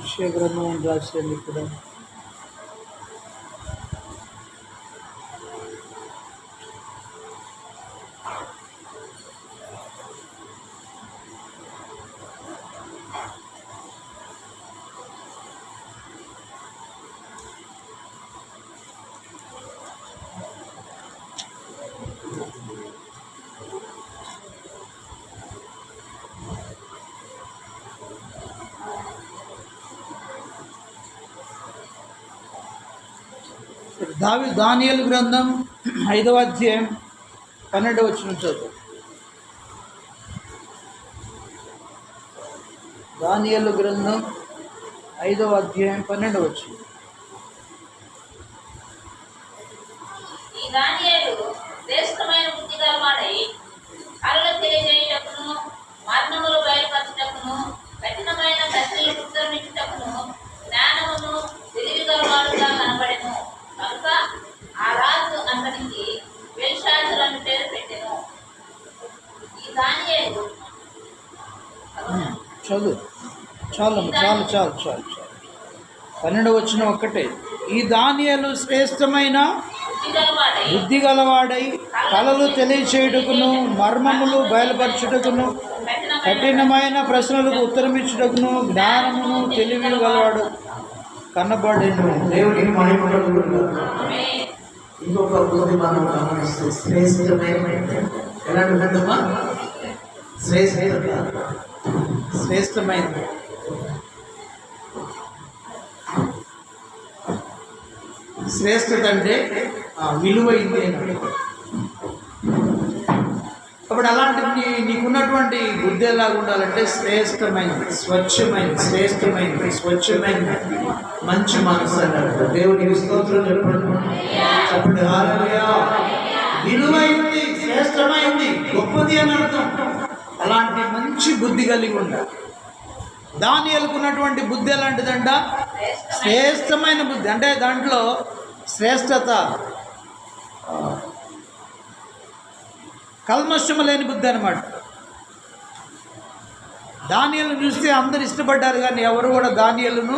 విషయ గ్రంథం అని రాశాను ఇక్కడ. దానియేలు గ్రంథం 5వ అధ్యాయం 12వ వచనం చదువు. దానియేలు గ్రంథం 5వ అధ్యాయం 12వ వచనం. ఈ దానియేలు శ్రేష్టమైన బుద్ధి గలవాడై కలలు తెలియజేయుటకును, మర్మములు బయలుపరచుటకును, కఠినమైన ప్రశ్నలకు ఉత్తరమిచ్చుటకును జ్ఞానమును తెలివి గలవాడుగా కనబడెను. కనుక ఆ రాజు అతనికి బెల్షాజరు పేరు పెట్టెను. ఈ దానియేలు చదువు. చాలు 12వ వచనం ఒక్కటే. ఈ దానియేలు శ్రేష్టమైన బుద్ధి గలవాడై కలలు తెలియచేయుటకును, మర్మములు బయలుపరచుటకును, కఠినమైన ప్రశ్నలకు ఉత్తరమిచ్చుటకును జ్ఞానమును తెలివి గలవాడు కనబడేను. దేవుడికి మహిమకలుగును. ఇంకొక బుద్ధి మనం గమనిస్తే శ్రేష్టమైన ఎలాంటి ఉంటుందమ్మా? శ్రేష్టమైనది. శ్రేష్టత అంటే విలువైంది అని. కాబట్టి అలాంటి నీకున్నటువంటి బుద్ధి ఎలాగా ఉండాలంటే శ్రేష్టమైనది, స్వచ్ఛమైనది, మంచి మనసు అన్నట్టు. దేవునికి స్తోత్రం చెప్పండి. హల్లెలూయా. విలువైంది, శ్రేష్టమైంది, గొప్పది అని అర్థం. అలాంటి మంచి బుద్ధి కలిగి ఉండాలి. దానియేలుకున్నటువంటి బుద్ధి ఎలాంటిదంట? శ్రేష్టమైన బుద్ధి. అంటే దాంట్లో శ్రేష్టత, కల్మషము లేని బుద్ధి అనమాట. దానియేలును చూస్తే అందరు ఇష్టపడ్డారు, కానీ ఎవరు కూడా దానియేలును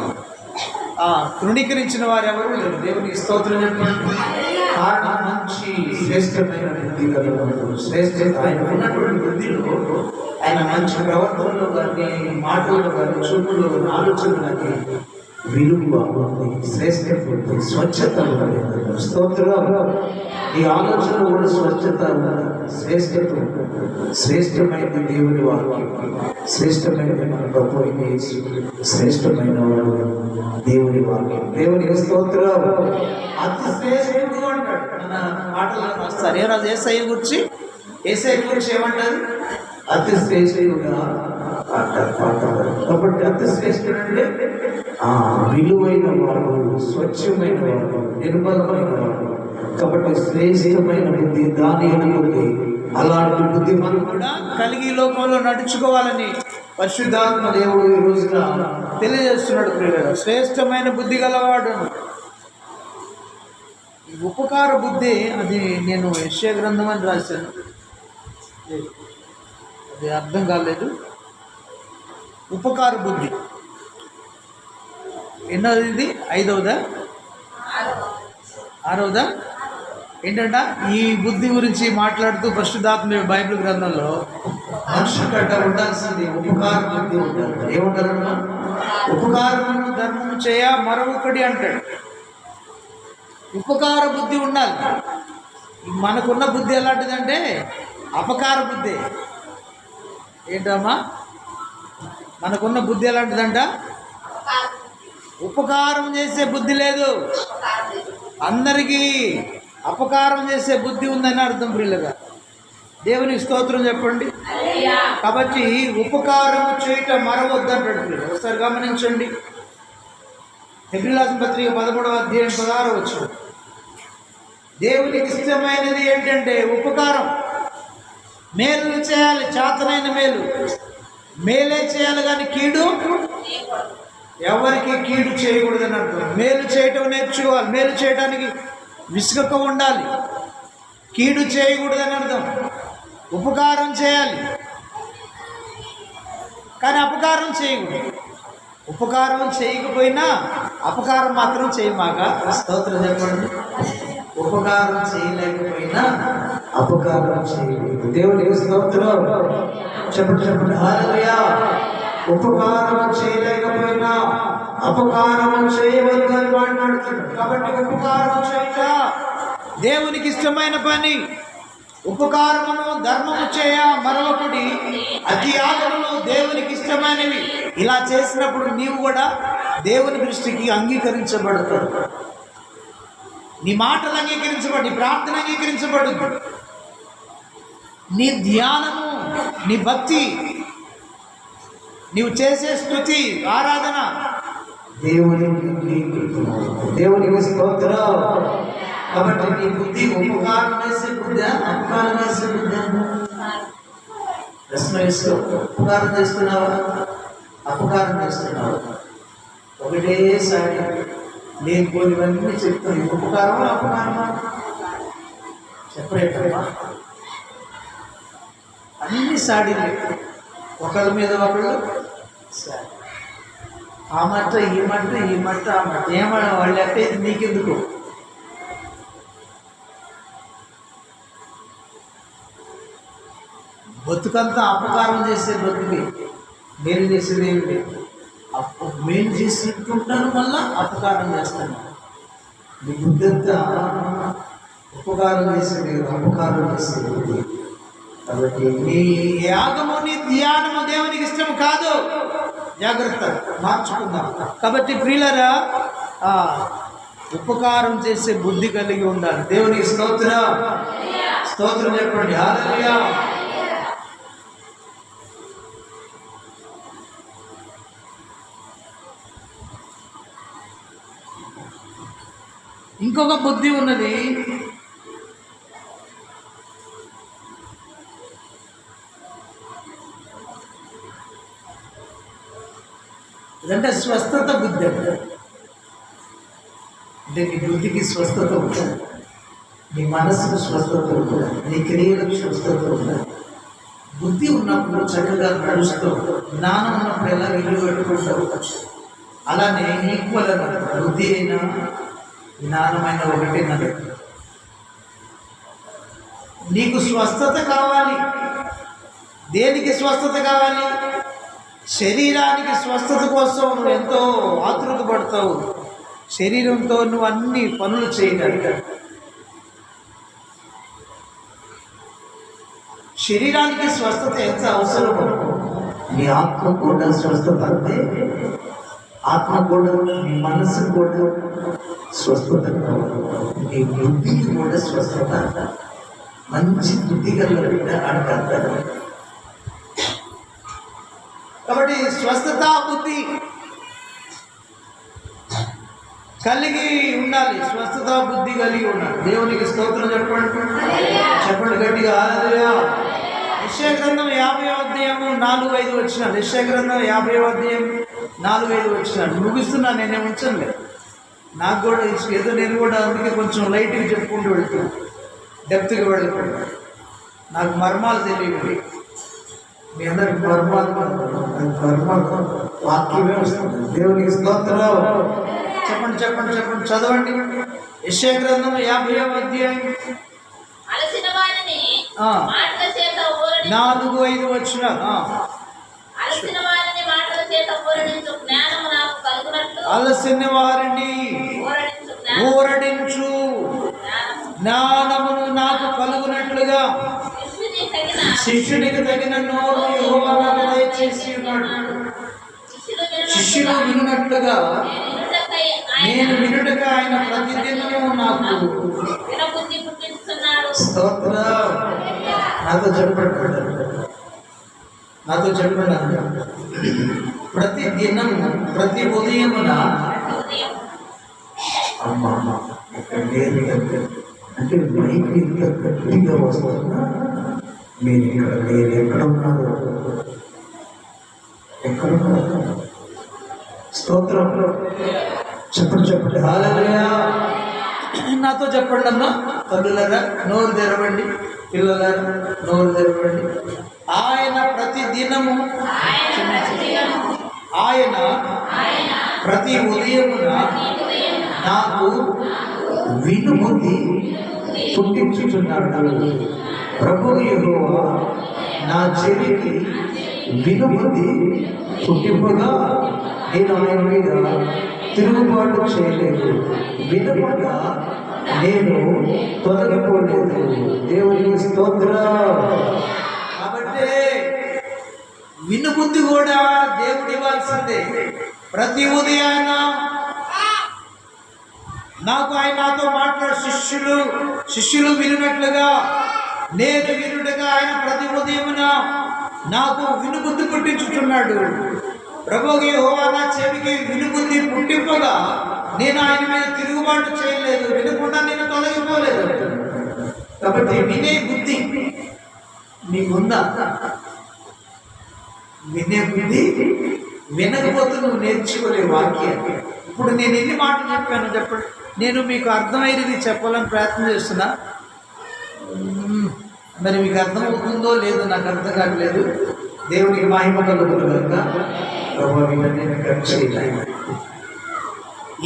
తృణీకరించిన వారు ఎవరు లేరు. దేవునికి స్తోత్రం చెప్పండి. కారణం మంచి శ్రేష్టమైన బుద్ధి కలవాడు. శ్రేష్టత ఆయన ఉన్నటువంటి బుద్ధిలో, ఆయన మంచి ప్రవర్తనలో కానీ, మాటల్లో కానీ, చూపులో కానీ, ఆలోచనలో కానీ విలువ ఉంది, శ్రేష్టత ఉంది, స్వచ్ఛత ఉంది. స్తోత్రం. ఈ ఆలోచన కూడా స్వచ్ఛత, శ్రేష్టత, శ్రేష్టమైనది దేవుని వాక్యం, శ్రేష్టమైనది మన ప్రభు యేసు, శ్రేష్టమైన వాడు దేవుని వాక్యం. దేవునికి స్తోత్రం. అతి శ్రేష్ఠుడు అంటాడు. మన మాటలు రాస్తారు. ఏ రాజు ఏసై గురించి ఏమంటారు? అతి శ్రేష్ఠుడుగా అంటారు పాట. కాబట్టి అతి శ్రేష్ఠుడు అంటే విలువైన వాడు, స్వచ్ఛమైన వాడు, నిర్మలమైన వాడు. కాబట్టి శ్రేష్టమైన బుద్ధి దానియేలు బుద్ధి. అలాంటి బుద్ధి మనం కూడా కలిగి లోకంలో నడుచుకోవాలని పరిశుద్ధాత్మ దేవుడు ఈ రోజున తెలియజేస్తున్నాడు. ప్రియులారా, శ్రేష్టమైన బుద్ధి గలవాడు. ఉపకార బుద్ధి, అది నేను యెషయా గ్రంథం అని రాశాను, అది అర్థం కాలేదు. ఉపకార బుద్ధి ఎన్నోది? ఇది 5వదా 6వదా? ఏంటంట ఈ బుద్ధి గురించి మాట్లాడుతూ పరిశుద్ధాత్మ బైబిల్ గ్రంథంలో మనిషి కట్ట ఉండాల్సింది ఉపకార బుద్ధి ఉండాలి. ఏముంటారన్నా? ఉపకారము ధర్మము చేయ మరొకటి అంటాడు. ఉపకార బుద్ధి ఉండాలి. మనకున్న బుద్ధి ఎలాంటిదంటే అపకార బుద్ధి. ఏంటమ్మా మనకున్న బుద్ధి ఎలాంటిదంట? ఉపకారం చేసే బుద్ధి లేదు. అందరికీ అపకారం చేసే బుద్ధి ఉందని అర్థం ప్రియులుగా. దేవునికి స్తోత్రం చెప్పండి. కాబట్టి ఉపకారం చేయటం మరవద్దంటాడు ప్రియులు. ఒకసారి గమనించండి. హెబ్రీయుల పత్రిక 13వ అధ్యాయం 16వ వచనం. దేవునికి ఇష్టమైనది ఏంటంటే ఉపకారం, మేలు చేయాలి. చేతనైన మేలే చేయాలి, కానీ కీడు ఎవరికి కీడు చేయకూడదని అర్థం. మేలు చేయటం నేర్చుకోవాలి, మేలు చేయడానికి విసుగక ఉండాలి. కీడు చేయకూడదని అర్థం. ఉపకారం చేయాలి కానీ అపకారం చేయకూడదు. ఉపకారం చేయకపోయినా అపకారం మాత్రం చేయమాక. స్తోత్రం చెప్పండి. ఉపకారం చేయలేకపోయినా అపకారం చేయలేదు. దేవునికి స్తోత్రం చెప్పండి. హల్లెలూయా. ఉపకారం చేయలేకపోయినా అపకారం చేయవద్దు అని మాట్లాడుతున్నాడు. కాబట్టి ఉపకారం చేయట దేవునికి ఇష్టమైన పని. ఉపకారమును ధర్మము చేయ మరొకటి అతి ఆగములు దేవునికి ఇష్టమైనవి. ఇలా చేసినప్పుడు నీవు కూడా దేవుని దృష్టికి అంగీకరించబడతావు. నీ మాటలు అంగీకరించబడు, నీ ప్రార్థన అంగీకరించబడు, నీ ధ్యానము, నీ భక్తి, నీవు చేసే స్తుతి, ఆరాధన దేవునికి స్తోత్రం. కాబట్టి నీ బుద్ధి ఉపకారం వేసే బుద్ధి, అపకారం వేసే బుద్ధి. ప్రశ్న వేస్తూ ఉపకారం చేస్తున్నావా, అపకారం చేస్తున్నావా? ఒకటేసారి నేను పోయినవన్నీ చెప్తాను. ఉపకారమా అపకారమా చెప్పరేటమ్మా. అన్ని సాడీలే, ఒకరి మీద ఒకళ్ళు సాడి. ఆ మాట ఈ మాట ఆ మాట ఏమన్నా వాళ్ళు అంటే నీకెందుకు? బతుకంతా అపకారం చేసే బతుకి మేలు చేసేది ఏమి లేదు. మేలు చేసుకుంటాను మళ్ళా అపకారం చేస్తాను. నీ బుద్ధంతా ఉపకారం చేసేది, అపకారం చేసేది. కాబట్టి నీ యాగము, నీ ధ్యానము దేవునికి ఇష్టం కాదు. జాగ్రత్త, మార్చుకుందాం. కాబట్టి ప్రియులారా, ఉపకారం చేసే బుద్ధి కలిగి ఉండాలి. దేవునికి స్తోత్రం. స్తోత్రం చెప్పండి. హల్లెలూయా. ఇంకొక బుద్ధి ఉన్నది. ఇదంటే స్వస్థత బుద్ధి. అంటే నీ బుద్ధికి స్వస్థత ఉంటుంది, నీ మనసుకు స్వస్థత ఉంటుంది, నీ క్రియలకు స్వస్థత ఉంటుంది. బుద్ధి ఉన్నప్పుడు చక్కగా నడుస్తూ, జ్ఞానం ఉన్నప్పుడు ఎలా ఇల్లు పెట్టుకుంటావు. అలానే ఈక్వల్ అన్నమాట. బుద్ధి అయినా జ్ఞానమైన ఒకటి నన్ను. నీకు స్వస్థత కావాలి. దేనికి స్వస్థత కావాలి? శరీరానికి స్వస్థత కోసం నువ్వు ఎంతో ఆతృత పడతావు. శరీరంతో నువ్వు అన్ని పనులు చేయగలిగ. శరీరానికి స్వస్థత ఎంత అవసరమో నీ ఆత్మ కూడా స్వస్థత అంటే, ఆత్మ కూడా నీ మనసు కూడా స్వస్థత కావాలి. నీ బుద్ధికి కూడా స్వస్థత. మంచి బుద్ధి కలిగిన అంటారు. కాబట్టి స్వస్థత బుద్ధి కలిగి ఉండాలి. స్వస్థత బుద్ధి కలిగి ఉండాలి. దేవునికి స్తోత్రం చెప్పండి. చెప్పండి గట్టిగా. హల్లెలూయా. యెషయా గ్రంథం 50వ అధ్యాయం 4-5 వచనాలు. యెషయా గ్రంథం 50వ అధ్యాయం 4-5 వచనాలు. ముగిస్తున్నా, నేనే ఉంచండి. నాకు కూడా ఏదో నేను కూడా అందుకే కొంచెం లైట్గా చెప్పుకుంటూ వెళ్తున్నాను, డెప్త్గా వెళ్ళకుండా. నాకు మర్మాలు తెలియదు. మీ అందరికి మర్మాలు వాక్యమే వస్తుంది. దేవునికి స్తోత్రం. చెప్పండి చెప్పండి చెప్పండి, చదవండి. యెషయా గ్రంథం 50వ అధ్యాయం అలసిన వారిని మాటల చేత 4-5 వచనాలు. అలసిన వారిని మాటల చేత ఊరడించు జ్ఞానము నాకు కలుగునట్లు, అలసిన వారిని ఊరడించు జ్ఞానమును నాకు కలుగునట్లుగా శిష్యునికి తగిన నోరు యెహోవా నాకు దయచేసి ఉన్నాడు. శిష్యులు విన్నట్లుగా నేను వినుటకు ఆయన ప్రతిదినము నాకు వినబుద్ధి పుట్టిస్తున్నాడు. స్తోత్రం. నాతో చెప్పండి, నాతో చెప్పండి. ప్రతి దినం ప్రతి ఉదయమున ఉదయం అమ్మా ఇక్కడ లేదు అంటే మైక్ ఇంత గట్టిగా వస్తున్నా మీరు ఇక్కడ మీరు ఎక్కడున్నారు, ఎక్కడున్నారు? స్తోత్రం. చెప్పండి చెప్పండి. హల్లెలూయా. నాతో చెప్పండి అమ్మా. తల్లులారా నోరు తెరవండి, పిల్లలారా నోరు తెరవండి. ఆయన ప్రతి దినము ఆయన ప్రతి ఉదయమున నాకు వినుబుద్ధి పుట్టించుచున్నాడు. ప్రభు యెహోవా నా చెవికి వినుబుద్ధి పుట్టింపగా నేను ఆయన మీద తిరుగుబాటు చేయలేదు, వినకుండా నేను తొలగిపోలేదు. దేవునికి స్తోత్రం. కాబట్టి వినుబుద్ధి కూడా దేవుడు ఇవ్వాల్సిందే. ప్రతి ఉదయాన నాకు ఆయన నాతో మాట్లాడు శిష్యులు వినున్నట్లుగా నేను వినుటగా ఆయన ప్రతి ఉదయమున నాకు వినుబుద్ధి పుట్టించుచున్నాడు. ప్రభువు యెహోవా నా చెవికి వినుబుద్ధి పుట్టింపగా నేను ఆయన మీద తిరుగుబాటు చేయలేదు, వినకుండా నేను తొలగిపోలేదు. కాబట్టి వినే బుద్ధి నీకుందా? వినే బుద్ధి వినకపోతే నువ్వు నేర్చుకోలే వాక్యాన్ని. ఇప్పుడు నేను ఎన్ని మాటలు చెప్పాను చెప్పండి. నేను మీకు అర్థమయ్యేది చెప్పాలని ప్రయత్నం చేస్తున్నా. మరి మీకు అర్థమవుతుందో లేదో నాకు అర్థం కావట్లేదు. దేవునికి మహిమ కలుగును గాక.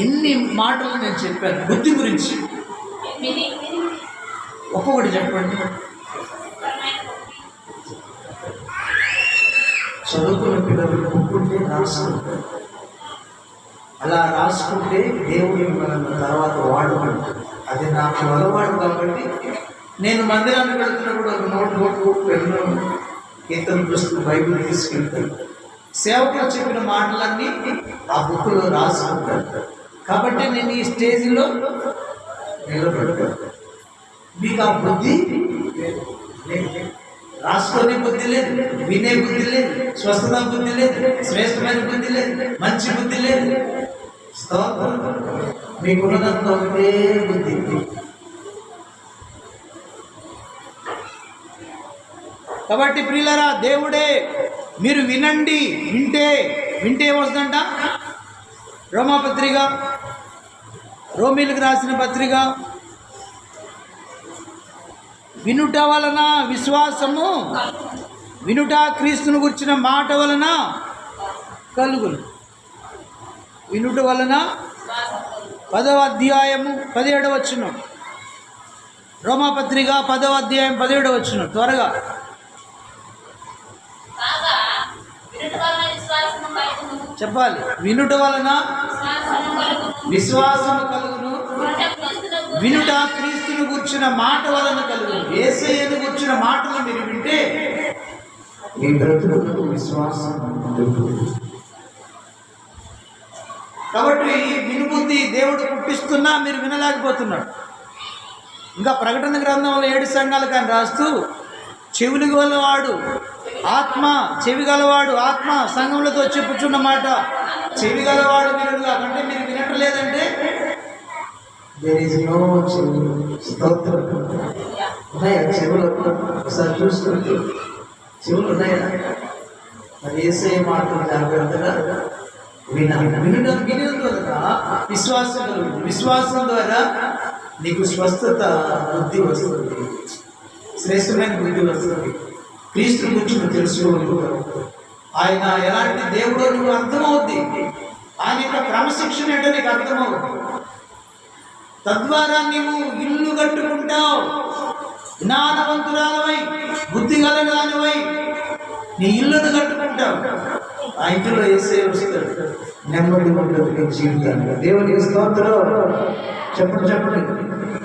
ఎన్ని మాటలు నేను చెప్పాను బుద్ధి గురించి. ఒక్కొక్కటి చెప్పండి. చదువుకున్న పిల్లలు ఒప్పుకుంటే రాసుకుంటారు. అలా రాసుకుంటే దేవుడి మనల్ని తర్వాత వాడుకుంటారు. అది నాకు అలవాటు కాబట్టి నేను మందిరానికి వెళ్తున్నప్పుడు ఒక నోట్బుక్ పెన్ను కీర్తన పుస్తకం బైబిల్ తీసుకెళ్తాను. సేవకులు చెప్పిన మాటలన్నీ ఆ బుక్లో రాసుకుంటాను. కాబట్టి నేను ఈ స్టేజ్లో నిలబడతాను. మీకు ఆ బుద్ధి రాసుకునే బుద్ధి లేదు, వినే బుద్ధి లేదు, స్వస్థత బుద్ధి లేదు, శ్రేష్టమైన బుద్ధి లేదు, మంచి బుద్ధి లేదు. స్తోత్రం. మీకున్నదంతా ఒకటే బుద్ధి. కాబట్టి ప్రియులరా దేవుడే మీరు వినండి. వింటే వస్తుందంట. రోమాపత్రిక, రోమీలకు రాసిన పత్రిక, వినుట వలన విశ్వాసము, వినుట క్రీస్తును గుర్చిన మాట వలన కలుగును. వినుట వలన 10వ అధ్యాయము 17వ వచనం. రోమాపత్రిక 10వ అధ్యాయం 17వ వచనం. త్వరగా చెప్పాలి. వినుట వలన విశ్వాసము కలుగును, వినుట క్రీస్తును గుర్చిన మాట వలన కలుగును. యేసయ్యను గుర్చిన మాటలు మీరు వింటే మీ బ్రతుకులకు విశ్వాసం ఉంటుంది. కాబట్టి వినుబుద్ధి దేవుడు పుట్టిస్తున్నా మీరు వినలేకపోతున్నాడు. ఇంకా ప్రకటన గ్రంథంలో 7 సంఘాలకు ఆయన రాస్తూ చెవులు గలవాడు ఆత్మ, చెవి గలవాడు ఆత్మ సంఘములతో చెప్పుచున్న మాట. చెవి గలవాడు వినుడుగా అంటే మీరు వినట్లేదంటే దేర్ ఇస్ నో స్తోత్రం. ఉన్నాయా చెవులు? ఒకసారి చూసుకుంటూ చెవులు ఉన్నాయా? మరి యేసయ్య మాటలు జాగ్రత్తగా వినాలి. వినడం ద్వారా విశ్వాసం కలుగుతుంది. విశ్వాసం ద్వారా నీకు స్వస్థత బుద్ధి వస్తుంది, శ్రేష్టమైన బుద్ధి వస్తుంది. క్రీస్తు గురించి నువ్వు తెలుసుకోగలుగుతావు. ఆయన ఎలాంటి దేవుడో నువ్వు అర్థమవుద్ది. ఆయన యొక్క క్రమశిక్షణ ఏంటో నీకు అర్థమవుద్ది. తద్వారా నీవు ఇల్లు కట్టుకుంటావు. జ్ఞానవంతురాలవై బుద్ధి గలదానివై నీ ఇల్లును కట్టుకుంటావు. ఆ ఇంటిలో యేసయ్య వస్తాడు. నెమ్మది ఉంటుంది జీవితాన్ని. దేవుని స్తోత్రం. చెప్పండి చెప్పండి.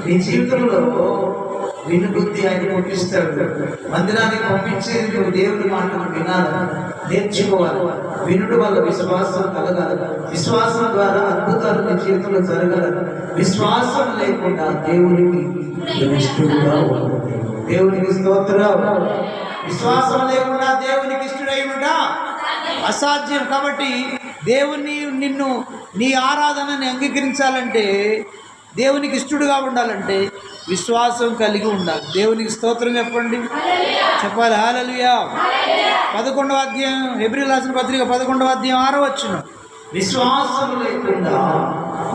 నీ జీవితంలో వినుబుద్ధి ఆయన పుట్టిస్తాడు. మందిరానికి పంపించి నువ్వు దేవుని మాటలు వినాలి, నేర్చుకోవాలి. వినుడు వల్ల విశ్వాసం కలగాలి. విశ్వాసం ద్వారా అద్భుతాలు నీ జీవితంలో జరగాలి. విశ్వాసం లేకుండా దేవునికి ఇష్టడుగా ఉంటుంది. దేవునికి స్తోత్రం. విశ్వాసం లేకుండా దేవునికి ఇష్టడై ఉంటా అసాధ్యం. కాబట్టి నిన్ను నీ ఆరాధనని అంగీకరించాలంటే, దేవునికి ఇష్టడుగా ఉండాలంటే విశ్వాసం కలిగి ఉండాలి. దేవునికి స్తోత్రం చెప్పండి, చెప్పాలి. హల్లెలూయా. 11వ అధ్యాయం హెబ్రీయులకు రాసిన పత్రిక 11వ అధ్యాయం 6వ వచనం. విశ్వాసం లేకుండా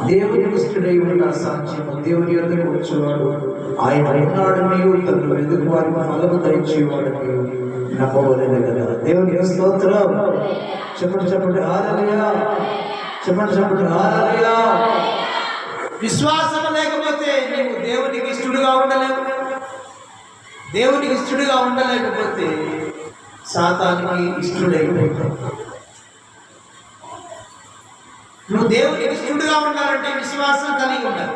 దేవునికి ఇష్టడై ఉండ అసాధ్యము. దేవుని యొద్దకు వచ్చేవాడు ఆయన ఉన్నాడు, నీవు తను ఎదుగు వారి ఫలము దయచేవాడు నీవు నమ్మవలెను కదా. దేవునికి స్తోత్రం. చెప్పండి హల్లెలూయా. చెప్పండి హల్లెలూయా. విశ్వాసం లేకపోతే నీవు దేవునికి ఇష్టడుగా ఉండలేవు. దేవునికి ఇష్టడుగా ఉండలేకపోతే సాతానికి ఇష్టడైపోతావు. నువ్వు దేవునికి ఇష్టడుగా ఉండాలంటే విశ్వాసం కలిగి ఉండాలి.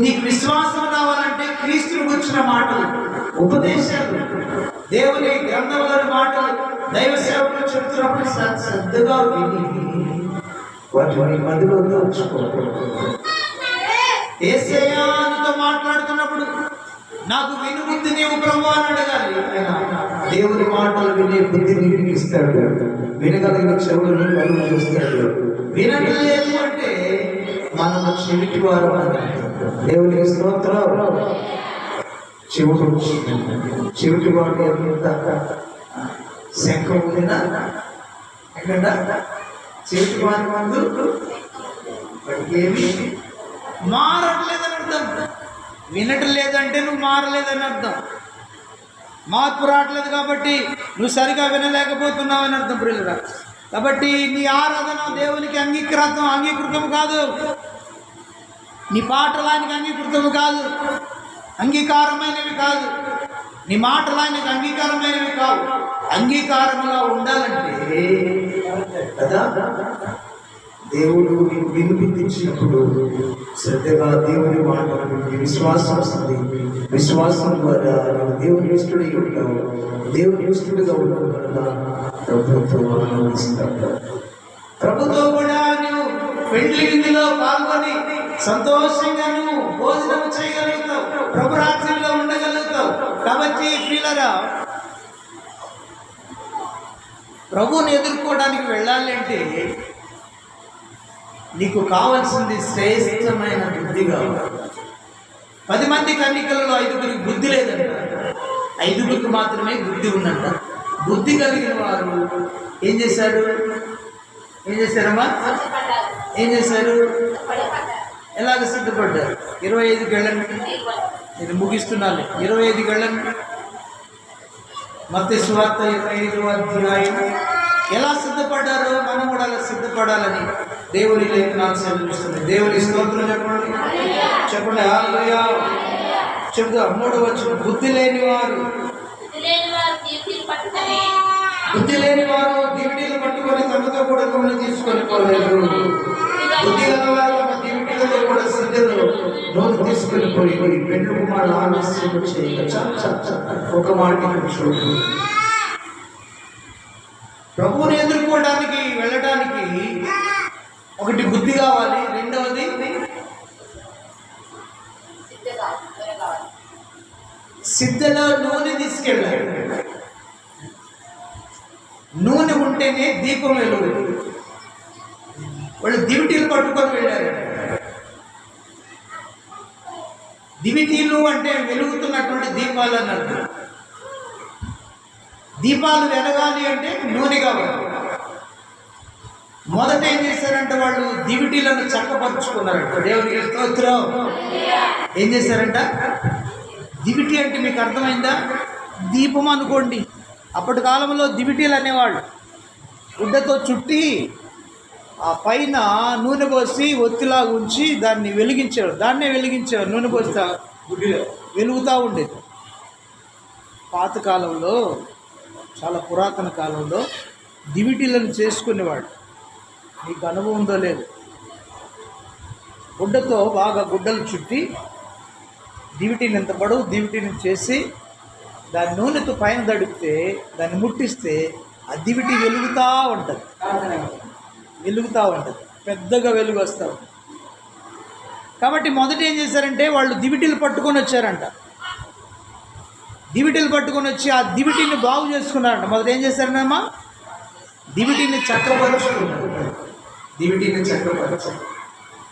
నీకు విశ్వాసం కావాలంటే క్రీస్తుని గురించిన మాటలు, ఉపదేశాలు, దేవుని గ్రంథంలోని మాటలు దైవ సేవకులు చెప్తున్నప్పుడు శ్రద్ధగా విని వాటిని మధ్యలో ఉంచుకోవాలి. యేసయ్యా నీతో మాట్లాడుతున్నప్పుడు నాకు విను బుద్ధి నీవు ప్రభు అని అడగాలి. దేవుని మాటలు వినే బుద్ధి నీకు ఇస్తాడు. వినగలిగిన చెవులను కలుగు చేస్తాడు. వినట్లేదు అంటే మనము చెవిటి వారు. దేవునికి స్తోత్రం. చెవిటి వాడు ఎంత శంఖం ఉందినా ఎక్కడ చెవిటి వారి మందు ఏమి మారట్లేదని అర్థం. వినటం లేదంటే నువ్వు మారలేదని అర్థం. మార్పు రావట్లేదు కాబట్టి నువ్వు సరిగా వినలేకపోతున్నావు అని అర్థం ప్రియులురా. కాబట్టి నీ ఆరాధన దేవునికి అంగీకృతం కాదు. నీ పాటలు ఆయనకి అంగీకృతము కాదు, అంగీకారమైనవి కాదు. నీ మాటలు ఆయనకి అంగీకారమైనవి కావు. అంగీకారముగా ఉండాలంటే కదా దేవుడు నీకు వినిపించినప్పుడు శ్రద్ధగా దేవుని మాటలు విశ్వాసం వస్తుంది. విశ్వాసం ద్వారా నువ్వు దేవుని ఇష్టడై ఉంటావు. దేవుని ఇష్టడుగా ఉండడం వల్ల ప్రభుత్వం ఆనందిస్తాడు. ప్రభుతో కూడా నువ్వు పెండ్లి విందులో పాల్గొని సంతోషంగా నువ్వు భోజనం చేయగలుగుతావు, ప్రభు రాజ్యంలో ఉండగలుగుతావు. కాబట్టి ప్రియులారా, ప్రభువుని ఎదుర్కోవడానికి వెళ్ళాలి అంటే నీకు కావాల్సింది శ్రేష్టమైన బుద్ధి కావాలి. 10 మంది కన్యకలలో 5గురికి బుద్ధి లేదంట, 5గురికి మాత్రమే బుద్ధి ఉందంట. బుద్ధి కలిగిన వారు ఏం చేశారమ్మా? ఏం చేశారు? ఎలాగ సిద్ధపడ్డారు? 25కి వెళ్ళండి. నేను ముగిస్తున్నాను. 25కి వెళ్ళండి. మత్తయి సువార్త 25వ అధ్యాయం. ఎలా సిద్ధపడ్డారో మనం కూడా అలా సిద్ధపడాలని దేవుని లేఖనాలు సెలవిస్తుంది. దేవుని స్తోత్రం చెప్పండి, హల్లెలూయా. చెప్తాం 3వ వచనం. బుద్ధి లేని వారు దివిటీలు పట్టుకొని తమతో కూడా నూనె తీసుకొని పోలేదు. బుద్ధి గలవారు తమ దివిటీలతో కూడా సిద్ధులు నూనె తీసుకొని పోయి పెండ్లి కుమారుడు ఆలస్యం చేయగా ఒక మాట చూడు. ప్రభువుని ఎదుర్కోవడానికి వెళ్ళడానికి ఒకటి బుద్ధి కావాలి, రెండవది సిద్ధలో నూనె తీసుకెళ్ళాలి. నూనె ఉంటేనే దీపం వెలుగు. వాళ్ళు దివిటీలు పట్టుకొని వెళ్ళారు. దివిటీలు అంటే వెలుగుతున్నటువంటి దీపాలు అని అర్థం. దీపాలు వెలగాలి అంటే నూనె కావాలి. మొదట ఏం చేశారంటే వాళ్ళు దివిటీలను చక్కపరుచుకున్నారంట. దేవునికి స్తోత్రం. ఏం చేశారంట? దివిటి అంటే మీకు అర్థమైందా? దీపం అనుకోండి. అప్పటి కాలంలో దివిటీలు అనేవాళ్ళు. గుడ్డతో చుట్టి ఆ పైన నూనె పోసి ఒత్తిలాగా ఉంచి దాన్ని వెలిగించేవారు. దాన్నే వెలిగించేవారు. నూనె పోస్తే వెలుగుతూ ఉండేది. పాతకాలంలో, చాలా పురాతన కాలంలో దివిటీలను చేసుకునేవాడు. మీకు అనుభవం ఉందో లేదు. గుడ్డతో బాగా గుడ్డలు చుట్టి దివిటీని ఇంత పొడవు దివిటీని చేసి దాని నూనెతో పైన తడిపితే దాన్ని ముట్టిస్తే ఆ దివిటి వెలుగుతూ ఉంటుంది, పెద్దగా వెలుగు వస్తూ ఉంటుంది. కాబట్టి మొదట ఏం చేశారంటే వాళ్ళు దివిటీలు పట్టుకొని వచ్చారంట. దివిటీలు పట్టుకొని వచ్చి ఆ దివిటీని బాగు చేసుకున్నారంట. మొదట ఏం చేశారమ్మా? దివిటీని చక్కపరుచుకున్నారు,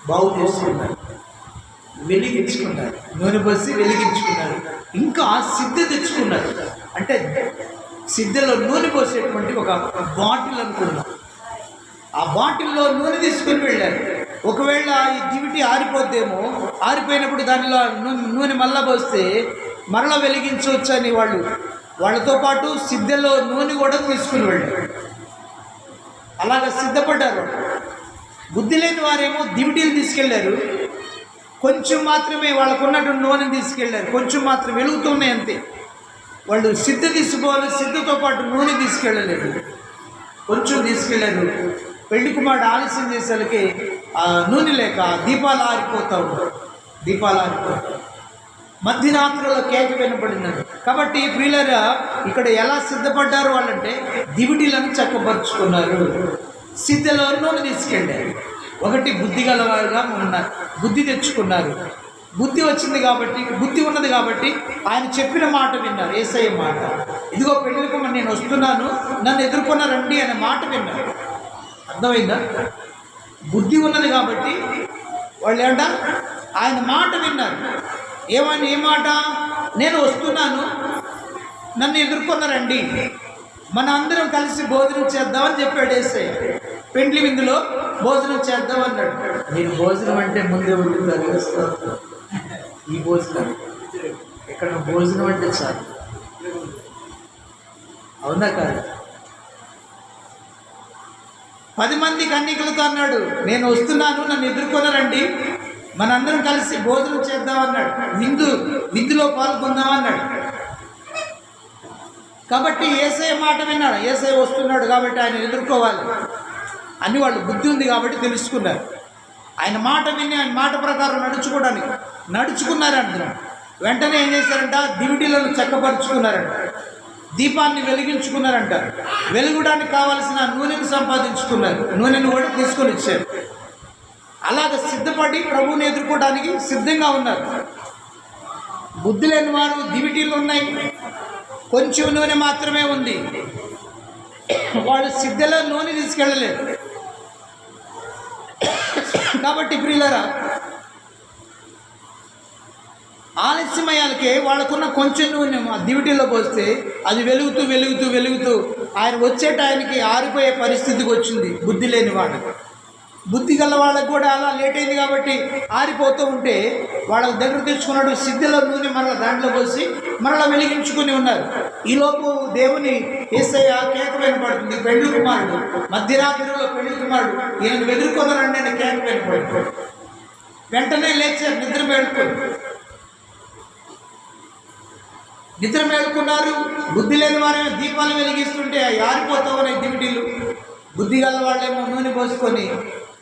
బాగు చేసుకున్నారు, వెలిగించుకున్నారు, నూనె పోసి వెలిగించుకున్నారు. ఇంకా సిద్ధ తెచ్చుకున్నారు. అంటే సిద్ధలో నూనె పోసేటువంటి ఒక బాటిల్ అనుకున్నారు. ఆ బాటిల్లో నూనె తీసుకొని వెళ్ళారు. ఒకవేళ ఈ దివిటి ఆరిపోద్దేమో, ఆరిపోయినప్పుడు దానిలో నూనె మళ్ళా పోస్తే మరలా వెలిగించవచ్చు అని వాళ్ళతో పాటు సిద్ధలో నూనె కూడా తీసుకుని వెళ్ళారు. అలాగ సిద్ధపడ్డారు. బుద్ధి లేని వారేమో దివిటీలు తీసుకెళ్లారు, కొంచెం మాత్రమే వాళ్ళకున్నటువంటి నూనె తీసుకెళ్లారు, కొంచెం మాత్రం వెలుగుతున్నాయి అంతే. వాళ్ళు సిద్ధ తీసుకోవాలి, సిద్ధతో పాటు నూనె తీసుకెళ్ళలేదు, కొంచెం తీసుకెళ్లారు. పెళ్లి కుమారుడు ఆలస్యం చేసేసరికి ఆ నూనె లేక దీపాలు ఆరిపోతావు. మధ్యరాత్రిలో కేక వినపడినాడు. కాబట్టి ప్రియులారా, ఇక్కడ ఎలా సిద్ధపడ్డారు వాళ్ళంటే దివిటీలను చక్కపరుచుకున్నారు, సిద్ధలో నూనె తీసుకెళ్ళారు. ఒకటి బుద్ధి గలవారుగా ఉన్నారు, బుద్ధి తెచ్చుకున్నారు. బుద్ధి వచ్చింది కాబట్టి, బుద్ధి ఉన్నది కాబట్టి ఆయన చెప్పిన మాట విన్నారు, యేసయ్య మాట. ఇదిగో పెళ్ళికి నేను వస్తున్నాను, నన్ను ఎదుర్కొన్న రండి అనే మాట విన్నారు. అర్థమైందా? బుద్ధి ఉన్నది కాబట్టి వాళ్ళు ఏంట ఆయన మాట విన్నారు. ఏ మాట? నేను వస్తున్నాను, నన్ను ఎదుర్కొన్న రండి, మన అందరం కలిసి భోజనం చేద్దామని చెప్పాడు యేసయ్య. పెండ్లి విందులో భోజనం చేద్దాం అన్నాడు. నేను భోజనం అంటే ముందే ఉండి తగిలిస్తాను. ఈ భోజనం ఇక్కడ భోజనం అంటే చాలు, అవునా కాదు? 10 మంది కన్యకలతో అన్నాడు, నేను వస్తున్నాను, నన్ను ఎదుర్కొనరండి, మనందరం కలిసి భోజనం చేద్దామన్నాడు, విందులో పాల్గొందామన్నాడు. కాబట్టి యేసయ్య మాట విన్నాడు. యేసయ్య వస్తున్నాడు కాబట్టి ఆయన ఎదుర్కోవాలి అని వాళ్ళు బుద్ధి ఉంది కాబట్టి తెలుసుకున్నారు. ఆయన మాట విని ఆయన మాట ప్రకారం నడుచుకున్నారు అందరం. వెంటనే ఏం చేశారంట? దివిటీలను చక్కపరుచుకున్నారంట, దీపాన్ని వెలిగించుకున్నారంట, వెలుగుడానికి కావలసిన నూనెను సంపాదించుకున్నారు, నూనెను కూడా తీసుకొని ఇచ్చారు. అలాగ సిద్ధపడి ప్రభువుని ఎదుర్కోవడానికి సిద్ధంగా ఉన్నారు. బుద్ధి లేని వారు దివిటీలు ఉన్నాయి, కొంచెం నూనె మాత్రమే ఉంది, వాళ్ళు సిద్ధలో నూనె తీసుకెళ్ళలేదు. కాబట్టి ప్రియులారా, ఆలస్యమయ్యాలకే వాళ్ళకున్న కొంచెం నూనె ఆ దివిటీలో పోస్తే అది వెలుగుతూ ఆయన వచ్చే టైంకి ఆరిపోయే పరిస్థితికి వచ్చింది. బుద్ధి లేని వాళ్ళకి, బుద్ధి గల వాళ్ళకు కూడా అలా లేట్ అయింది కాబట్టి ఆరిపోతూ ఉంటే వాళ్ళ దగ్గర తెచ్చుకున్నాడు సిద్ధలో నూనె మరలా దాంట్లో పోసి మరలా వెలిగించుకుని ఉన్నారు. ఈలోపు దేవుని యేసయ్య కేక వినపడుతుంది. పెళ్లి కుమారుడు మధ్యరాత్రిలో పెళ్లి కుమారుడు ఈయనను ఎదుర్కొన్నారండి అని కేక వినపడుతుంది. వెంటనే లేచారు, నిద్ర మేలుకున్నారు. బుద్ధి లేని వారేమో దీపాలు వెలిగిస్తుంటే ఆరిపోతామనే దివిటీలు, బుద్ధి గల వాళ్ళేమో నూనె పోసుకొని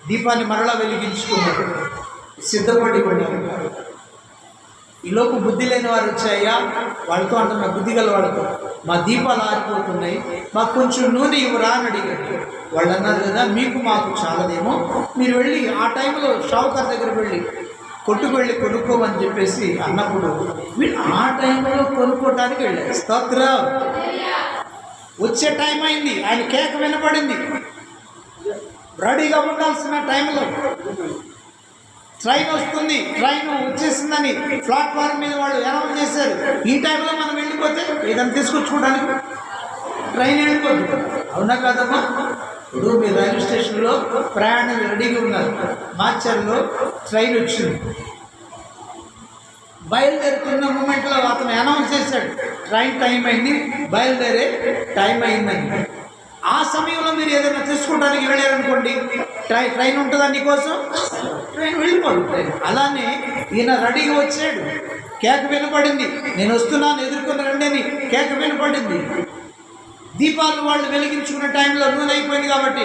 దీపాన్ని మరలా వెలిగించుకున్నారు, సిద్ధపడి పడ్డారు. ఈలోపు బుద్ధి లేని వారు వచ్చాయా, వాళ్ళతో అంటున్న బుద్ధి గల వాళ్ళతో, మా దీపాలు ఆరిపోతున్నాయి, మాకు కొంచెం నూనె ఇవ్వరా అని అడిగారు. వాళ్ళు అన్నారు కదా, మీకు మాకు చాలదేమో, మీరు వెళ్ళి ఆ టైంలో షావుకార్ దగ్గర వెళ్ళి కొట్టుకు వెళ్ళి కొనుక్కోమని చెప్పేసి అన్నప్పుడు వీళ్ళు ఆ టైంలో కొనుక్కోవటానికి వెళ్ళారు. స్తోత్రం. వచ్చే టైం అయింది, ఆయన కేక వినపడింది. రెడీగా ఉండాల్సిన టైంలో ట్రైన్ వస్తుంది, ట్రైన్ వచ్చేసిందని ప్లాట్ఫామ్ మీద వాళ్ళు అనౌన్స్ చేశారు. ఈ టైంలో మనం వెళ్ళిపోతే ఏదైనా తీసుకొచ్చుకోవడానికి ట్రైన్ వెళ్ళిపోతుంది, అవునా కాదమ్మా? ఇప్పుడు మీరు రైల్వే స్టేషన్లో ప్రయాణం రెడీగా ఉన్నారు, మార్చర్లో ట్రైన్ వచ్చింది, బయలుదేరుతున్న మూమెంట్లో అతను అనౌన్స్ చేశాడు, ట్రైన్ టైం అయింది, బయలుదేరే టైం అయిందని. ఆ సమయంలో మీరు ఏదైనా తీసుకోవడానికి వెళ్ళారనుకోండి, ట్రైన్ ఉంటుందా నీకోసం? ట్రైన్ వెళ్ళిపోదు. అలానే ఈయన రెడీగా వచ్చాడు, కేక వినపడింది, నేను వస్తున్నాను ఎదుర్కొని రండి అని కేక వినపడింది. దీపాలు వాళ్ళు వెలిగించుకున్న టైంలో నూనె అయిపోయింది కాబట్టి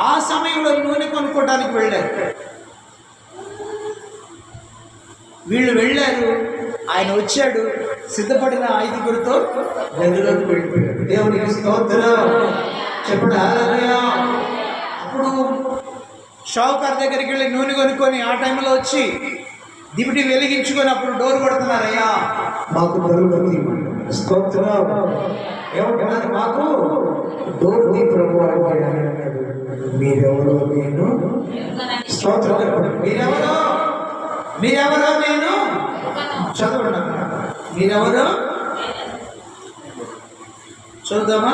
ఆ సమయంలో నూనె కొనుక్కోవడానికి వెళ్ళారు. వీళ్ళు వెళ్ళారు, ఆయన వచ్చాడు, సిద్ధపడిన 5గురితో గదిలోకి వెళ్ళిపోయాడు. దేవునికి స్తోత్రం. చెప్పండి హల్లెలూయా. అప్పుడు షావుకార్ దగ్గరికి వెళ్ళి నూనె కొనుక్కొని ఆ టైంలో వచ్చి దివిటి వెలిగించుకొని అప్పుడు డోర్ కొడుతున్నారయ్యా, మాకు దొరుకుతుంది. స్తోత్రం. ఏమంటున్నారు? మాకు దొరుకుతుంది ప్రభు అంటే ఆయన అన్నాడు, మీరెవరో నేను. స్తోత్రం. మీరెవరో నేను చదవండి. మీరెవరో చదువుదామా?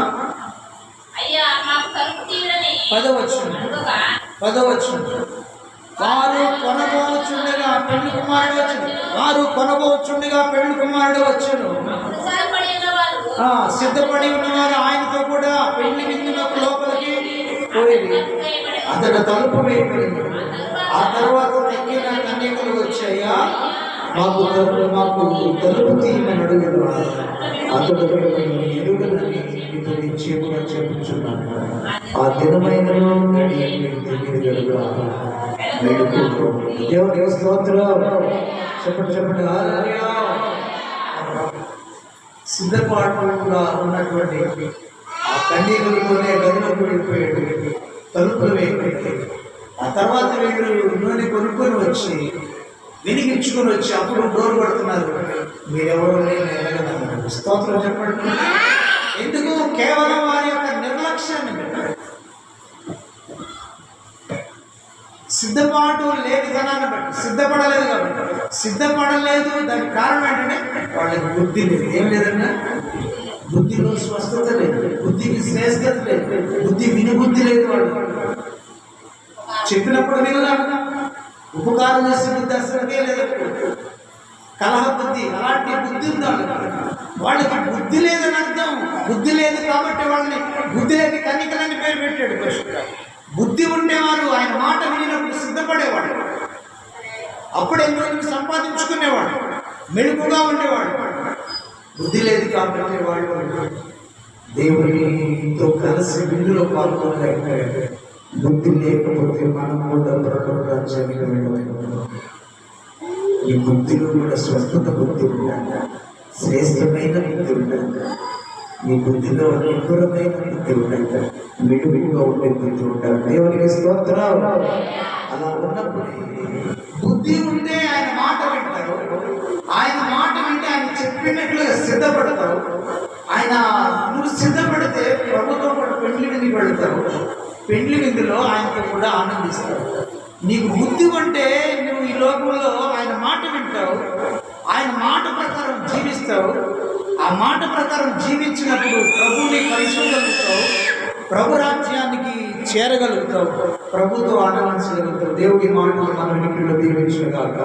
అయ్యా మాకు తలుపు తీయడని 10వ వచనం. అడుగగా 10వ వచనం. వారు కొనబోచుండగా పెళ్లి కుమారుడు వచ్చును. అప్పుడు సిద్ధపడి ఉన్నవారు సిద్ధపడి ఉన్నవారు ఆయనతో కూడా పెళ్లి విందునకు లోపలికి పోయింది. అతడు తలుపు వేయబడింది. ఆ తర్వాత తగ్గిన కన్యకలు వచ్చాయా, మాకు తలుపు తీయమని అడుగుడు. అతడు ఎరుగనని మీతో నిశ్చయముగా చెప్పుచున్నాను. ఆ దినమైన దేవుని స్తోత్రం. చెప్పండి చెప్పండి హల్లెలూయా. సిద్ధపాటుగా ఉన్నటువంటి ఆ కన్యకలతోనే గదిలోకి వెళ్ళిపోయాడు. తలుపులు వేయబడి ఆ తర్వాత వీళ్ళు నూనె కొనుక్కొని వచ్చి వెలిగించుకొని వచ్చి అప్పుడు డోర్ కొడుతున్నారు. మీరెవరో నేను ఎరగనన్నారు. స్తోత్రం చెప్పండి. ఎందుకు? కేవలం వారి యొక్క నిర్లక్ష్యాన్ని పెట్టారు. సిద్ధపాటు లేనితనాన్ని బట్టి సిద్ధపడలేదు కాబట్టి. సిద్ధపడలేదు దానికి కారణం ఏంటంటే వాళ్ళకి బుద్ధి లేదు. ఏం లేదన్నా? బుద్ధిలో స్వస్థత లేదు, బుద్ధికి శ్రేష్టత లేదు, బుద్ధి వినుబుద్ధి లేదు. వాళ్ళు చెప్పినప్పుడు వినలా, ఉపకారం చేసే బుద్ధి అసలుకే లేదు. కలహ బుద్ధి, అలాంటి బుద్ధి ఉంది వాళ్ళకి. బుద్ధి లేదని అర్థం. బుద్ధి లేదు కాబట్టి వాళ్ళని బుద్ధి లేని కన్యకలని పేరు పెట్టాడు కృష్ణుడు. బుద్ధి ఉండేవారు ఆయన మాట వినినప్పుడు సిద్ధపడేవాడు. అప్పుడు ఎన్నో సంపాదించుకునేవాడు, మెలుపుగా ఉండేవాడు. బుద్ధి లేదు కాబట్టి వాళ్ళు దేవునితో కలిసి విందులో పాల్గొనలేకపోయాడు. బుద్ధి లేకపోతే మనం కూడా ప్రభుత్వానికి వెళ్ళవచ్చు. ఈ బుద్ధిలో కూడా స్వస్థత బుద్ధి ఉండాలి, శ్రేష్టమైన బుద్ధి ఉండాలి. ఈ బుద్ధిలో నిపుణమైన బుద్ధి ఉండాలి, మిడుమిడుగా ఉండే బుద్ధి ఉండాలి. దేవునికి స్తోత్రం. అలా ఉన్నప్పుడు బుద్ధి ఉంటే ఆయన మాట వింటారు. ఆయన మాట వింటే ఆయన చెప్పినట్లుగా సిద్ధపడతావు. ఆయన నువ్వు సిద్ధపడితే ప్రభుతో పాటు పెండ్లి విందుకు వెళతావు. పెండ్లి విందులో ఆయనతో కూడా ఆనందిస్తావు. నీకు బుద్ధి ఉంటే నువ్వు ఈ లోకంలో ఆయన మాట వింటావు, ఆయన మాట ప్రకారం జీవిస్తావు. ఆ మాట ప్రకారం జీవించినప్పుడు ప్రభుని కలుసుకోగలుగుతావు, ప్రభు రాజ్యానికి చేరగలుగుతావు, ప్రభుతో ఆనందించగలుగుతావు. దేవుడి మాటలు మన ఇంటిలో దీవించగాక.